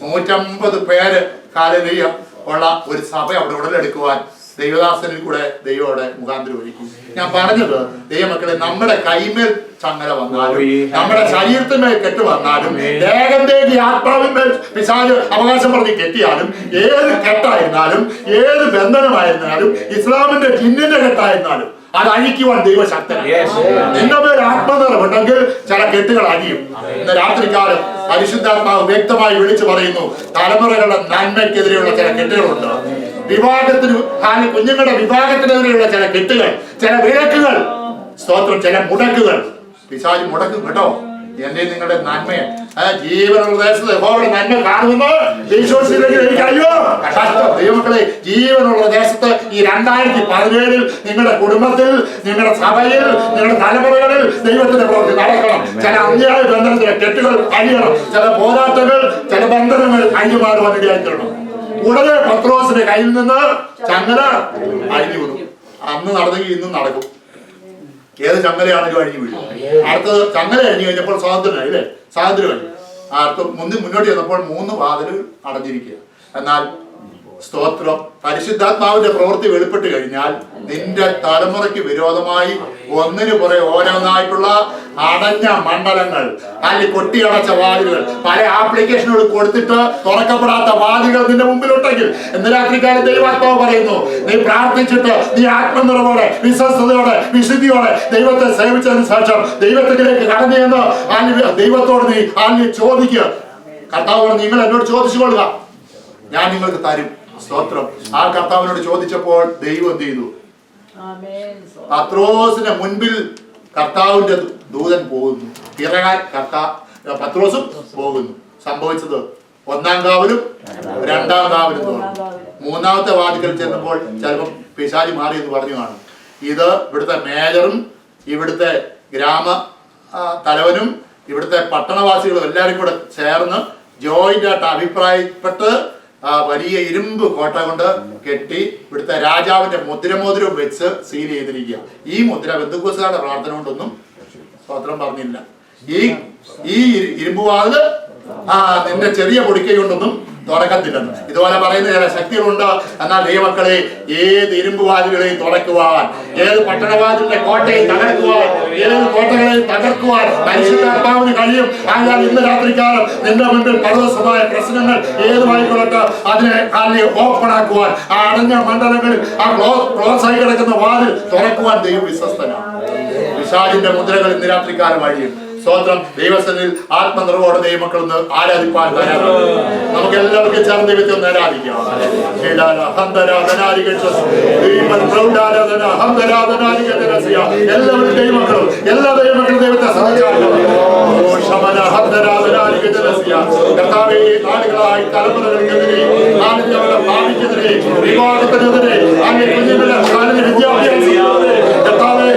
150 പേര് കാലനീയ ഉള്ള ഒരു സഭ അവിടെ ഉടലെടുക്കുവാൻ ദൈവദാസനിൽ കൂടെ ദൈവയുടെ മുഖാന്തരം ഒരുക്കി. ഞാൻ പറഞ്ഞത്, ദൈവമക്കളെ, നമ്മുടെ കൈമേൽ ചങ്ങല വന്നാലും, നമ്മുടെ ശരീരത്തിന്മേൽ കെട്ട് വന്നാലും, ദേഹത്തേക്ക് ആത്മാവിന്മേൽ പിശാച് അവകാശം പറഞ്ഞ് കെട്ടിയാലും, ഏത് കെട്ടായിരുന്നാലും, ഏത് ബന്ധനമായിരുന്നാലും, ഇസ്ലാമിന്റെ ജിന്നിന്റെ കെട്ടായിരുന്നാലും അത് അഴിക്കുവാൻ ദൈവശക്തനാണ്. നിന്റെ പേര് ആത്മനിറവുണ്ടെങ്കിൽ ചില കെട്ടുകൾ അഴിയും. ഇന്ന് രാത്രികാലം പരിശുദ്ധാത്മാവ് വ്യക്തമായി വിളിച്ചു പറയുന്നു, തലമുറകളുടെ നന്മയ്ക്കെതിരെയുള്ള ചില കെട്ടുകളുണ്ട്. വിവാഹത്തിന്, കുഞ്ഞുങ്ങളുടെ വിവാഹത്തിനെതിരെയുള്ള ചില കെട്ടുകൾ, ചില വിലക്കുകൾ, സ്തോത്രം, ചില മുടക്കുകൾ പിശാച് മുടക്കും കേട്ടോ. എന്റെ നിങ്ങളുടെ നന്മയെ ജീവനുള്ള ദേശത്ത് യഹോവയുടെ നന്മ കാണുമെന്ന് വിശ്വസിച്ചില്ലെങ്കിൽ എനിക്ക് അയ്യോ കഷ്ടം. ദൈവമക്കളെ, ജീവനുള്ള ദേശത്ത് ഈ 2017 നിങ്ങളുടെ കുടുംബത്തിൽ, നിങ്ങളുടെ സഭയിൽ, നിങ്ങളുടെ തലമുറകളിൽ ദൈവത്തിന്റെ പ്രവൃത്തി നടക്കണം. ചില അന്യായ ബന്ധനത്തിലെ കെട്ടുകൾ അഴിയണം, ചില പോരാട്ടങ്ങൾ, ചില ബന്ധനങ്ങൾ അഴിഞ്ഞുമാറുവാൻ ഇടയായിത്തീരണം. ഉടനെ പത്രോസിന്റെ കയ്യിൽ നിന്ന് ചങ്ങല അഴിഞ്ഞു വീണു. അന്ന് നടന്നെങ്കിൽ ഇന്നും നടക്കും. ഏത് ചങ്ങലയാണെങ്കിലും അഴിഞ്ഞു വീഴും. അടുത്തത് ചങ്ങല അഴിഞ്ഞു കഴിഞ്ഞപ്പോൾ സ്വാതന്ത്ര്യമായി അല്ലേ, സ്വാതന്ത്ര്യമായി. അടുത്ത് മുന്നോട്ട് ചെന്നപ്പോൾ 3 വാതിലുകൾ അടഞ്ഞിരിക്കുക. എന്നാൽ സ്തോത്രം, പരിശുദ്ധാത്മാവിന്റെ പ്രവൃത്തി വെളിപ്പെട്ട് കഴിഞ്ഞാൽ നിന്റെ തലമുറയ്ക്ക് വിരോധമായി ഒന്നിനു പുറകെ ഓരോന്നായിട്ടുള്ള അടഞ്ഞ മണ്ഡലങ്ങൾ, അല്ലെങ്കിൽ കൊട്ടിയടച്ച വാതിലുകൾ, പല ആപ്ലിക്കേഷനുകൾ കൊടുത്തിട്ട് തുറക്കപ്പെടാത്ത വാതിലുകൾ നിന്റെ മുമ്പിലുണ്ടെങ്കിൽ ഇന്ന് രാത്രിക്കാലം ദൈവാത്മാവ് പറയുന്നു, നീ പ്രാർത്ഥിച്ചിട്ട് നീ ആത്മനിറവോടെ, വിശ്വസ്തയോടെ, വിശുദ്ധിയോടെ ദൈവത്തെ സേവിച്ചതിന് ശേഷം ദൈവത്തിലേക്ക് കടന്നു ചെന്ന് ദൈവത്തോട് നീ ചോദിക്കുക. കർത്താവോട് നിങ്ങൾ എന്നോട് ചോദിച്ചു കൊള്ളുക, ഞാൻ നിങ്ങൾക്ക് തരും. സ്തോത്രം. ആ കർത്താവിനോട് ചോദിച്ചപ്പോൾ ദൈവം എന്ത് ചെയ്തു? പത്രോസിന്റെ മുൻപിൽ കർത്താവിന്റെ ദൂതൻ പോകുന്നു, പിറകാൻ പത്രോസും പോകുന്നു. സംഭവിച്ചത് 1-ാം കാവലും 2-ാം കാവലും തുറന്നു. 3-ാമത്തെ വാതിക്കൽ ചെന്നപ്പോൾ ചിലപ്പോൾ പിശാചി മാറി എന്ന് പറഞ്ഞു കാണും. ഇത് ഇവിടുത്തെ മേജറും ഇവിടുത്തെ ഗ്രാമ തലവനും ഇവിടുത്തെ പട്ടണവാസികളും എല്ലാവരും കൂടെ ചേർന്ന് ജോയിന്റ് ആയിട്ട് അഭിപ്രായപ്പെട്ട് വലിയ ഇരുമ്പ് കോട്ട കൊണ്ട് കെട്ടി ഇവിടുത്തെ രാജാവിന്റെ മുദ്രമോതിരം വെച്ച് സീൽ ചെയ്തിരിക്കുക. ഈ മുദ്ര ബന്ധുക്കോസുകാരുടെ പ്രാർത്ഥന കൊണ്ടൊന്നും സ്തോത്രം പറഞ്ഞില്ല. ഈ ഇരുമ്പ് വാതില് നിന്റെ ചെറിയ പൊടിക്കൈ കൊണ്ടൊന്നും തുറക്കത്തില്ലെന്ന് ഇതുപോലെ പറയുന്ന ചില ശക്തികളുണ്ട്. എന്നാൽ ദൈവമക്കളെ, ഏത് ഇരുമ്പ് വാതിലുകളെയും തുറക്കുവാൻ, ഏത് പട്ടണവാതിലിന്റെ കോട്ടയും തകർക്കുവാൻ, ഏത് കോട്ടകളെയും തകർക്കുവാൻ പരിശുദ്ധാത്മാവിന് കഴിയും. ആയാൽ ഇന്ന് രാത്രിക്കാലം നിന്റെ മുൻപിൽ പരവശമായ പ്രശ്നങ്ങൾ ഏതുമായിക്കൊള്ളട്ടെ അതിനെ ഓപ്പൺ ആക്കുവാൻ, ആ അടഞ്ഞ മണ്ഡലങ്ങളിൽ ആ ക്ലോസ് ആയി കിടക്കുന്ന വാതിൽ തുറക്കുവാൻ ദൈവം വിശ്വസ്തനാണ്. പിശാചിന്റെ മുദ്രകൾ ഇന്ന് രാത്രിക്കാലം വഴിയും. സ്തോത്രം. ദൈവസന്നിധിയിൽ ആത്മനിർവോടെ ദൈവമക്കൾ ഒന്ന് ആരാധിപ്പാൻ തയ്യാറാണ്. നമുക്ക് എല്ലാവർക്കും ചേർന്ന് ദൈവത്തെ ഒന്ന് ആരാധിക്കാം. എല്ലാവരും ദൈവമക്കളും എല്ലാ ദൈവമക്കളും ദൈവത്തെ കർത്താവേ, നാടുകളായി തലമുറകൾക്കെതിരെ, നാടിന്റെ ഭാവിക്കെതിരെ, വിവാഹത്തിനെതിരെ, കുഞ്ഞുങ്ങളുടെ വിദ്യാഭ്യാസത്തിനെതിരെ കർത്താവേ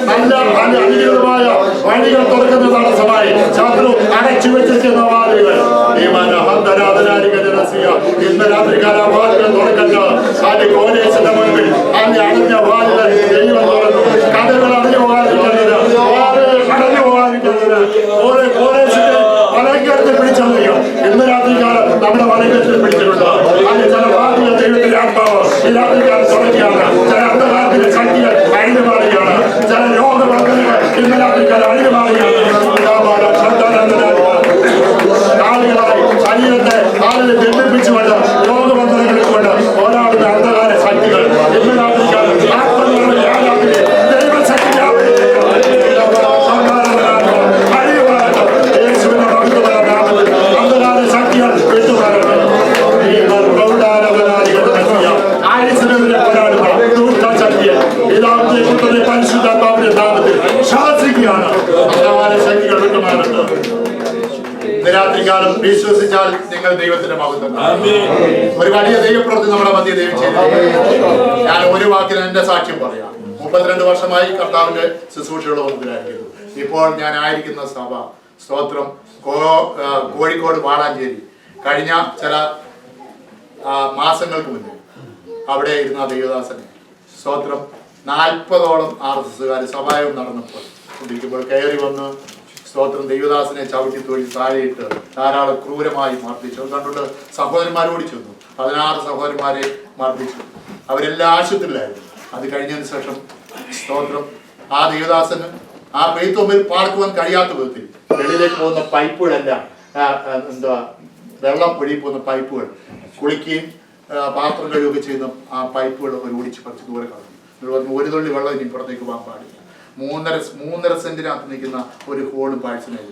നല്ല അനുകൂലമായ വഴികൾ തുറക്കുന്ന തടസ്സമായി ശത്രു അടച്ചു വെച്ചിരിക്കുന്ന വാതിലുകൾ ഇന്ന് രാത്രികാല വാതിലുകൾ തുറക്കണ്ട. അതിന്റെ കോലേശന്റെ മുൻപിൽ അതിന്റെ അടഞ്ഞ വാതിലുകൾ ദൈവം തുറന്നു. കഥകൾ അടഞ്ഞു പോകാതിരിക്കുന്നത്, അടഞ്ഞു പോകാതിരിക്കുന്നത് ഓരോ കോലേശത്തെ വലങ്കരത്തിൽ പിടിച്ചറിയോ. ഇന്ന് രാത്രികാലം നമ്മുടെ വലങ്കരത്തിൽ പിടിച്ചിട്ടുണ്ട്. അതിന്റെ ചില വാതിലുകൾ ദൈവത്തിന്റെ ആത്മാവ് ഈ രാത്രികാലം തുറക്കുകയാണ്. ചില അന്ധകാരത്തിന്റെ ശക്തികൾ അഴിഞ്ഞു മാറുകയാണ്. ചില രോഗവർഗങ്ങൾ ഇന്ന് രാത്രികാലം അഴിഞ്ഞു മാറുകയാണ്. ആളുകളായി ശരീരത്തെ ആളുകളെ ബന്ധിപ്പിച്ചുകൊണ്ട് രോഗബന്ധനങ്ങളിൽ കൊണ്ട് പോരാടുന്ന അന്ധകാര ശക്തികൾ ഇന്ന് രാത്രികാലം അന്ധകാര ശക്തികൾ വിട്ടുമാറണം. ആയുസിനെതിരെ പോരാടുന്ന ദുഷ്ടശക്തിയെ ഇതാവുന്ന പരിശുദ്ധാത്മാവിന്റെ നാമത്തിൽ ശാസിക്കുകയാണ്. അന്ധകാര ശക്തികൾ വിട്ടുമാറുന്നത് രാത്രികാലം വിശ്വസിച്ചാൽ നിങ്ങൾ ദൈവത്തിന്റെ മഹത്വം. ഒരു വലിയ ദൈവപ്രവൃത്തി നമ്മുടെ മധ്യ ദൈവം ചെയ്തു. ഞാൻ ഒരു വാക്കിൽ എന്റെ സാക്ഷ്യം പറയാം. 32 വർഷമായി കർത്താവിന്റെ ശുശ്രൂഷയുടെ ഓർമ്മയിലായിരിക്കുന്നു. ഇപ്പോൾ ഞാൻ ആയിരിക്കുന്ന സഭ സ്തോത്രം കോഴിക്കോട് വാളാഞ്ചേരി. കഴിഞ്ഞ ചില മാസങ്ങൾക്ക് മുന്നേ അവിടെ ഇരുന്ന ദൈവദാസനെ സ്തോത്രം 40ഓളം RSSകാർ സഭായം നടന്നപ്പോൾ കയറി വന്ന് സ്തോത്രം ദൈവദാസനെ ചവിട്ടി തൊഴിൽ താഴെയിട്ട് ധാരാളം ക്രൂരമായി മർദ്ദിച്ചു. അത് കണ്ടുകൊണ്ട് സഹോദരന്മാർ ഓടിച്ചു വന്നു. 16 സഹോദരന്മാരെ മർദ്ദിച്ചു. അവരെല്ലാം ആശുപത്രിയിലായിരുന്നു. അത് കഴിഞ്ഞതിന് ശേഷം സ്തോത്രം ആ ദൈവദാസന് ആ പെയ്ത്തൊമ്പിൽ പാർക്കുവാൻ കഴിയാത്ത വിധത്തിൽ വെളിയിലേക്ക് പോകുന്ന പൈപ്പുകളെല്ലാം വെള്ളം ഒഴുകി പോകുന്ന പൈപ്പുകൾ, കുളിക്കുകയും പാത്രം കഴുകുകയൊക്കെ ചെയ്യുന്ന ആ പൈപ്പുകൾ ഒരു ഓടിച്ച് പറിച്ച് ദൂരെ കളഞ്ഞു. ഒരു തുള്ളി വെള്ളം ഇനി പുറത്തേക്ക് പോകാൻ പാടില്ല. 3.5 സെന്റിനകത്ത് നിൽക്കുന്ന ഒരു ഹോളും പാഴ്സനായി.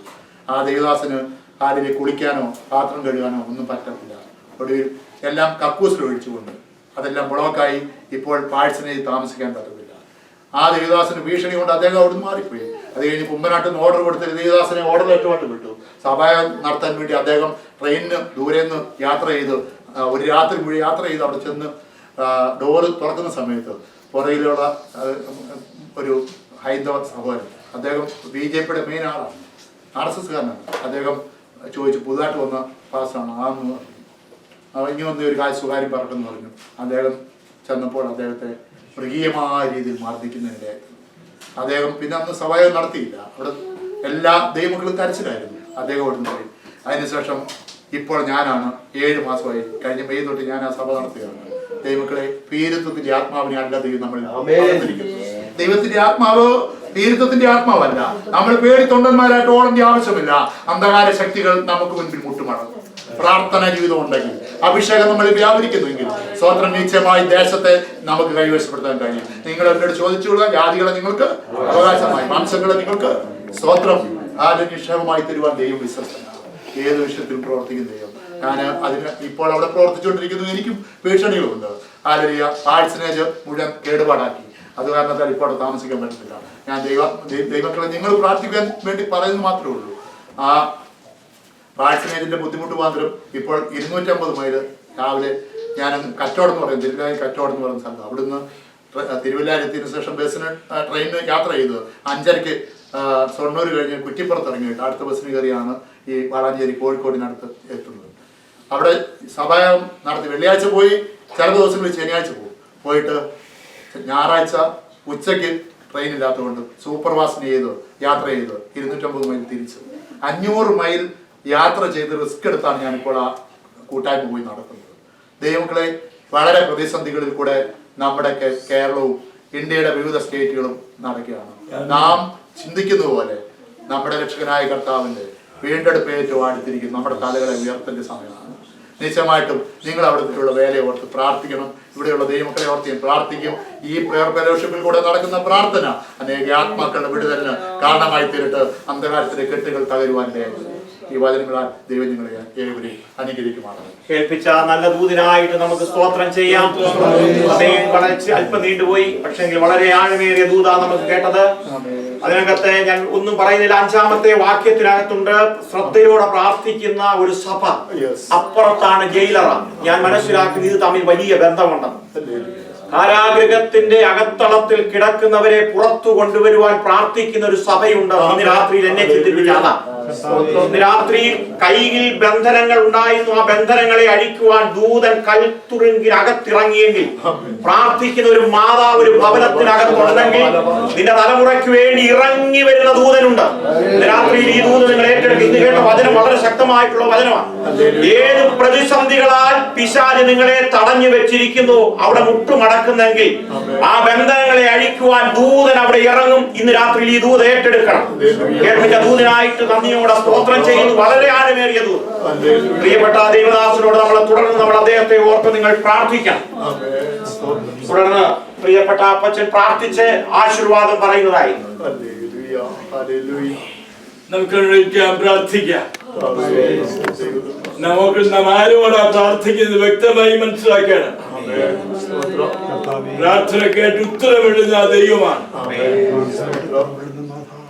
ആ ദേവദാസന് ആരിനെ കുളിക്കാനോ പാത്രം കഴുകാനോ ഒന്നും പറ്റത്തില്ല. ഒടുവിൽ എല്ലാം കക്കൂസിൽ ഒഴിച്ചുകൊണ്ട് അതെല്ലാം മുളക്കായി ഇപ്പോൾ പാഴ്സനായി താമസിക്കാൻ പറ്റത്തില്ല. ആ ദേവദാസന് ഭീഷണി കൊണ്ട് അദ്ദേഹം അവിടുന്ന് മാറിപ്പോയി. അത് കഴിഞ്ഞ് കുമ്പനാട്ടിൽ നിന്ന് ഓർഡർ കൊടുത്ത് ദേവദാസനെ ഓർഡർ ലെറ്ററുമായിട്ട് വിട്ടു. സഭായം നടത്താൻ വേണ്ടി അദ്ദേഹം ട്രെയിനിന് ദൂരെ നിന്ന് യാത്ര ചെയ്ത് ഒരു രാത്രി മുഴുവൻ യാത്ര ചെയ്ത് അവിടെ ചെന്ന് ഡോറ് തുറക്കുന്ന സമയത്ത് പുറയിലുള്ള ഒരു ഹൈന്ദവ സഹോദരൻ, അദ്ദേഹം BJPയുടെ മെയിൻ ആളാണ്, RSSകാരനാണ്. അദ്ദേഹം ചോദിച്ചു, പുതുതായിട്ട് വന്ന പാസ്സാണ് ആന്ന് ഇനി വന്ന് ഒരു സ്വകാര്യം പറക്കെന്ന് പറഞ്ഞു. അദ്ദേഹം ചെന്നപ്പോൾ അദ്ദേഹത്തെ മൃഗീയമായ രീതിയിൽ മർദ്ദിക്കുന്നതിൻ്റെ അദ്ദേഹം പിന്നെ അന്ന് സഭായം നടത്തിയില്ല. അവിടെ എല്ലാ ദൈവമക്കളും കരച്ചിലായിരുന്നു. അദ്ദേഹം അവിടുന്ന് പോയി. അതിനുശേഷം ഇപ്പോൾ ഞാനാണ് 7 മാസമായി, കഴിഞ്ഞ മെയ് തൊട്ട് ഞാൻ ആ സഭ നടത്തുകയാണ്. ദൈവമക്കളെ, പീരുത്വത്തിന്റെ ആത്മാവിനെ അല്ല ദൈവം നമ്മൾ ദൈവത്തിന്റെ ആത്മാവ് പീരുത്വത്തിന്റെ ആത്മാവല്ല. നമ്മൾ പേടിത്തൊണ്ടന്മാരായിട്ട് ഓടേണ്ട ആവശ്യമില്ല. അന്ധകാര ശക്തികൾ നമുക്ക് മുൻപിൽ മുട്ടുമടങ്ങും. പ്രാർത്ഥന ജീവിതം ഉണ്ടെങ്കിൽ, അഭിഷേകം നമ്മൾ വ്യാപരിക്കുന്നുവെങ്കിൽ സ്വതന്ത്രം നിശ്ചയമായി ദേശത്തെ നമുക്ക് കൈവശപ്പെടുത്താൻ കഴിയും. നിങ്ങൾ എന്നോട് ചോദിച്ചുകൊള്ളുക, ജാതികളെ നിങ്ങൾക്ക് അവകാശമായി, മാംസങ്ങളെ നിങ്ങൾക്ക് സ്വതന്ത്രം നിക്ഷേപമായി തരുവാൻ ദൈവം വിശ്വസ്തനാണ്. ഏത് വിഷയത്തിലും പ്രവർത്തിക്കുന്ന ദൈവം. ഞാൻ അതിന് ഇപ്പോൾ അവിടെ പ്രവർത്തിച്ചുകൊണ്ടിരിക്കുന്നു. എനിക്കും ഭീഷണികളുണ്ട്. ആലരിയ പാഴ്സനേജ് മുഴുവൻ കേടുപാടാക്കി. അത് കാരണത്താൽ ഇപ്പോൾ അവിടെ താമസിക്കാൻ പറ്റത്തില്ല. ഞാൻ ദൈവമക്കളെ നിങ്ങൾ പ്രാർത്ഥിക്കാൻ വേണ്ടി പറയുന്നത് മാത്രമേ ഉള്ളൂ. ആ പാഴ്സനേജിന്റെ ബുദ്ധിമുട്ട് മാത്രം ഇപ്പോൾ 250 മൈൽ രാവിലെ ഞാൻ കച്ചവടം എന്ന് പറയും, തിരുവല്ലായി കച്ചവടം എന്ന് പറയുന്ന സ്ഥലത്ത്, അവിടുന്ന് തിരുവല്ലായിലെത്തിയതിനു ശേഷം ബസ്സിന് ട്രെയിനിന് യാത്ര ചെയ്തത് 5:30 ഷൊർണൂർ കഴിഞ്ഞ് കുറ്റിപ്പുറത്ത് ഇറങ്ങിയിട്ട് അടുത്ത ബസ്സിന് കയറിയാണ് ഈ വളാഞ്ചേരി കോഴിക്കോടിനടുത്ത് എത്തുന്നത്. അവിടെ സഭായം നടത്തി. വെള്ളിയാഴ്ച പോയി, ചില ദിവസങ്ങളിൽ ശനിയാഴ്ച പോയിട്ട് ഞായറാഴ്ച ഉച്ചയ്ക്ക് ട്രെയിൻ ഇല്ലാത്തതുകൊണ്ട് സൂപ്പർഫാസ്റ്റ് യാത്ര ചെയ്ത് 250 മൈൽ തിരിച്ചു 500 മൈൽ യാത്ര ചെയ്ത് റിസ്ക് എടുത്താണ് ഞാനിപ്പോൾ ആ കൂട്ടായ്മ പോയി നടത്തുന്നത്. ദൈവങ്ങളെ, വളരെ പ്രതിസന്ധികളിൽ കൂടെ നമ്മുടെ കേരളവും ഇന്ത്യയുടെ വിവിധ സ്റ്റേറ്റുകളും നടക്കുകയാണ്. നാം ചിന്തിക്കുന്ന പോലെ നമ്മുടെ രക്ഷകനായ കർത്താവിന്റെ വീണ്ടെടുപ്പേറ്റവും അടുത്തിരിക്കും. നമ്മുടെ തലകളെ ഉയർത്തേണ്ട സമയമാണ്. നിശ്ചയമായിട്ടും നിങ്ങൾ അവിടുത്തെ വേലയെ ഓർത്ത് പ്രാർത്ഥിക്കണം. ഇവിടെയുള്ള ദൈവമക്കളെ ഓർത്ത് ഞാൻ പ്രാർത്ഥിക്കും. ഈ പ്രയർ ഫെലോഷിപ്പിൽ കൂടെ നടക്കുന്ന പ്രാർത്ഥന അനേക ആത്മാക്കളുടെ വിടുതലിന് കാരണമായി തീരട്ട് അന്ധകാരത്തിന്റെ കെട്ടുകൾ തകരുവാൻ്റെ ഈ വചനങ്ങളാൽ ദൈവം നിങ്ങളെ ഏവരെയും അനുഗ്രഹിക്കുമാണ്. കേൾപ്പിച്ച നല്ല ദൂതിനായിട്ട് നമുക്ക് സ്തോത്രം ചെയ്യാം. അല്പം നീണ്ടുപോയി, പക്ഷെങ്കിൽ വളരെ ആഴമേറിയ ദൂതാ നമുക്ക് കേട്ടത്. അതിനകത്ത് ഞാൻ ഒന്നും പറയുന്നില്ല. 5-ാമത്തെ വാക്യത്തിനകത്തുണ്ട് ശ്രദ്ധയോടെ പ്രാർത്ഥിക്കുന്ന ഒരു സഭ. അപ്പുറത്താണ് ജയിലറ. ഞാൻ മനസ്സിലാക്കുന്നത് ഇത് തമ്മിൽ വലിയ ബന്ധമുണ്ടെന്ന്. കാരാഗൃഹത്തിന്റെ അകത്തളത്തിൽ കിടക്കുന്നവരെ പുറത്തു കൊണ്ടുവരുവാൻ പ്രാർത്ഥിക്കുന്ന ഒരു സഭയുണ്ട്. ഇന്ന് രാത്രിയിൽ എന്നെ ചിന്തിപ്പിച്ചാണ്. ഇന്ന് രാത്രിയിൽ കൈയിൽ ബന്ധനങ്ങൾ ഉണ്ടായിരുന്നു. ആ ബന്ധനങ്ങളെ അഴിക്കുവാൻ ദൂതൻ കൽത്തുറുങ്കിൽ അകത്തിറങ്ങിയെങ്കിൽ പ്രാർത്ഥിക്കുന്ന ഒരു മാതാവ് ഒരു ഭവനത്തിനകത്തുണ്ടെങ്കിൽ നിന്റെ തലമുറയ്ക്ക് വേണ്ടി ഇറങ്ങി വരുന്ന ദൂതനുണ്ട്. ഇന്ന് രാത്രിയിൽ ഈ ദൂതൻ നിങ്ങൾ ഏറ്റെടുക്കുക. ഇന്ന് കേട്ട വചനം വളരെ ശക്തമായിട്ടുള്ള വചനമാണ്. ഏത് പ്രതിസന്ധികളാൽ പിശാച് നിങ്ങളെ തടഞ്ഞു വെച്ചിരിക്കുന്നു, അവിടെ മുട്ടുമടക്കുന്നെങ്കിൽ ആ ബന്ധനങ്ങളെ അഴിക്കുവാൻ ദൂതൻ അവിടെ ഇറങ്ങും. ഇന്ന് രാത്രിയിൽ ഈ ദൂതൻ ഏറ്റെടുക്കണം. കേൾപ്പിച്ച ദൂതനായിട്ട് നന്ദിയോടെ സ്തോത്രം ചെയ്യുന്നു. വളരെ ആഴമേറിയ ദൂതൻ. പ്രിയപ്പെട്ട ദൈവദാസനോട് തുടർന്ന് നമ്മൾ അദ്ദേഹത്തെ ഓർത്ത് നിങ്ങൾ പ്രാർത്ഥിക്കാം. തുടർന്ന് പ്രിയപ്പെട്ട അപ്പച്ചൻ പ്രാർത്ഥിച്ച് ആശീർവാദം പറയുന്നതായി നമുക്ക് പ്രാർത്ഥിക്കാം. നമുക്ക് നാം ആരോടാ പ്രാർത്ഥിക്കുന്നത് വ്യക്തമായി മനസ്സിലാക്കണം. പ്രാർത്ഥന കേട്ട് ഉത്തരമിടുന്ന ദൈവമാണ്.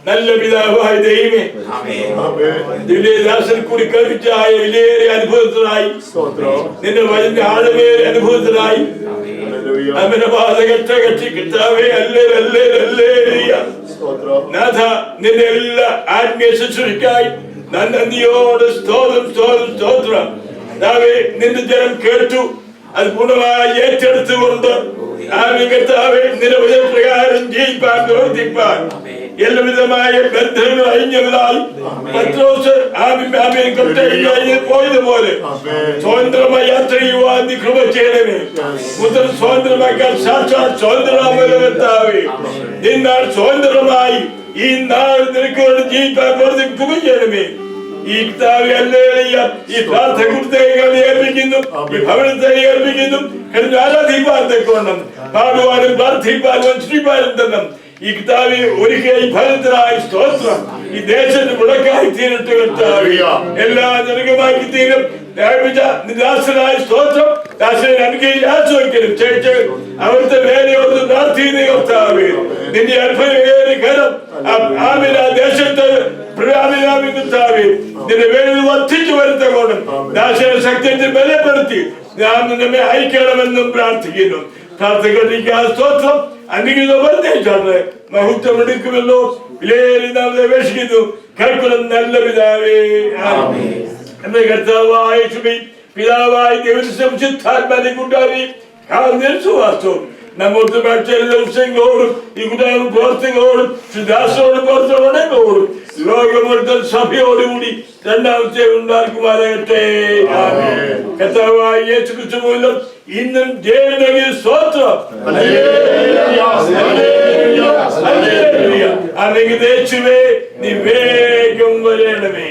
നല്ല പിതാവായ ദൈവമേ, ദിവ്യദാസൻ കൂടി കവിച്ചായ വിലയേറിയ അനുഭവത്തിനായി, നിന്റെ വലിയ ആഴമേറിയ അനുഭവത്തിനായി നാഥ, നിന്റെ എല്ലാ ആത്മീയ ശുശ്രൂഷയ്ക്കായി നന്ദിയോട് സ്തോത്രം. നിന്റെ ജനം കേട്ടു, അത് പൂർണ്ണമായി ഏറ്റെടുത്തുകൊണ്ട് നിന്റെ പ്രകാരം ജീവിപ്പാൻ പ്രവർത്തിപ്പാൻ എല്ലാവിധമായ ബന്ധങ്ങൾ അഴിഞ്ഞവരായി പോയതുപോലെ സ്വതന്ത്രമായി യാത്ര ചെയ്യുവാൻ നീ കൃപ ചെയ്യണമേ. മുതൽ സ്വതന്ത്രമാക്കാൻ സാക്ഷാത് സ്വതന്ത്രമാവേ. നിന്നാൾ സ്വതന്ത്രമായി ഈ നാൾ നിനക്ക് ജീവിക്കാൻ കൃപ ചെയ്യണമേ. ഈ ഈ പ്രാർത്ഥന കുറിച്ച് ഏൽപ്പിക്കുന്നു, ഈ ഭവനത്തെ ഏൽപ്പിക്കുന്നു. ആരാധിപ്പാൻ തക്കോണം, പാടുവാനും പ്രാർത്ഥിപ്പാനും അനുഷ്ഠിപ്പാനും തന്നെ ഈ കിതാബി ഒരിക്കൽ ഈ ഫലത്തിനായി സ്തോത്രം. ഈ ദേശത്ത് മുടക്കായി തീരട്ടെ കർത്താവേ. എല്ലാ ജനകമാക്കി തീരും. നിരാശനായ സ്തോത്രം. ദാസനെ അനുഗ്രഹിച്ച് ആസ്വദിക്കലും ചേച്ചി അവിടുത്തെ വേലയോട് പ്രാർത്ഥിക്കുന്ന കർത്താവേ, നിന്റെ അത്ഭുതമേറിയ കരം ആമിന ദേശത്ത് കർത്താവേ, നിന്റെ വേല വർദ്ധിച്ചു വരുത്തണം. ദാസനെ ശക്തിയെ ബലപ്പെടുത്തി ഞാൻ നിന്നെ അയക്കണമെന്നും പ്രാർത്ഥിക്കുന്നു. പ്രാർത്ഥിക്കാൻ സ്തോത്രം. അനുഗ്രഹീത വർദ്ധിച്ചാണ് മഹത്വം എടുക്കുമല്ലോ. അപേക്ഷിക്കുന്നു കേൾക്കുന്ന നല്ല പിതാവേ. എന്റെ കർത്താവായ പിതാവായ ദൈവം നമ്മോട് ദിവസങ്ങളോടും ഈ കുട്ടികളും പ്രവർത്തനങ്ങളോടും ദാസോടും പ്രവർത്തനോടും ലോകമൊരുത്തൽ സഭയോടുകൂടി രണ്ടാമത്തെ ഉണ്ടാക്കുമാറാകട്ടെ. കർത്താവായ യേശുക്രിസ്തു മൂലം ഇന്നും ജയനഗി സ്തോത്രം. അല്ലെങ്കിൽ യേശുവേ നീ വേഗം വരണമേ.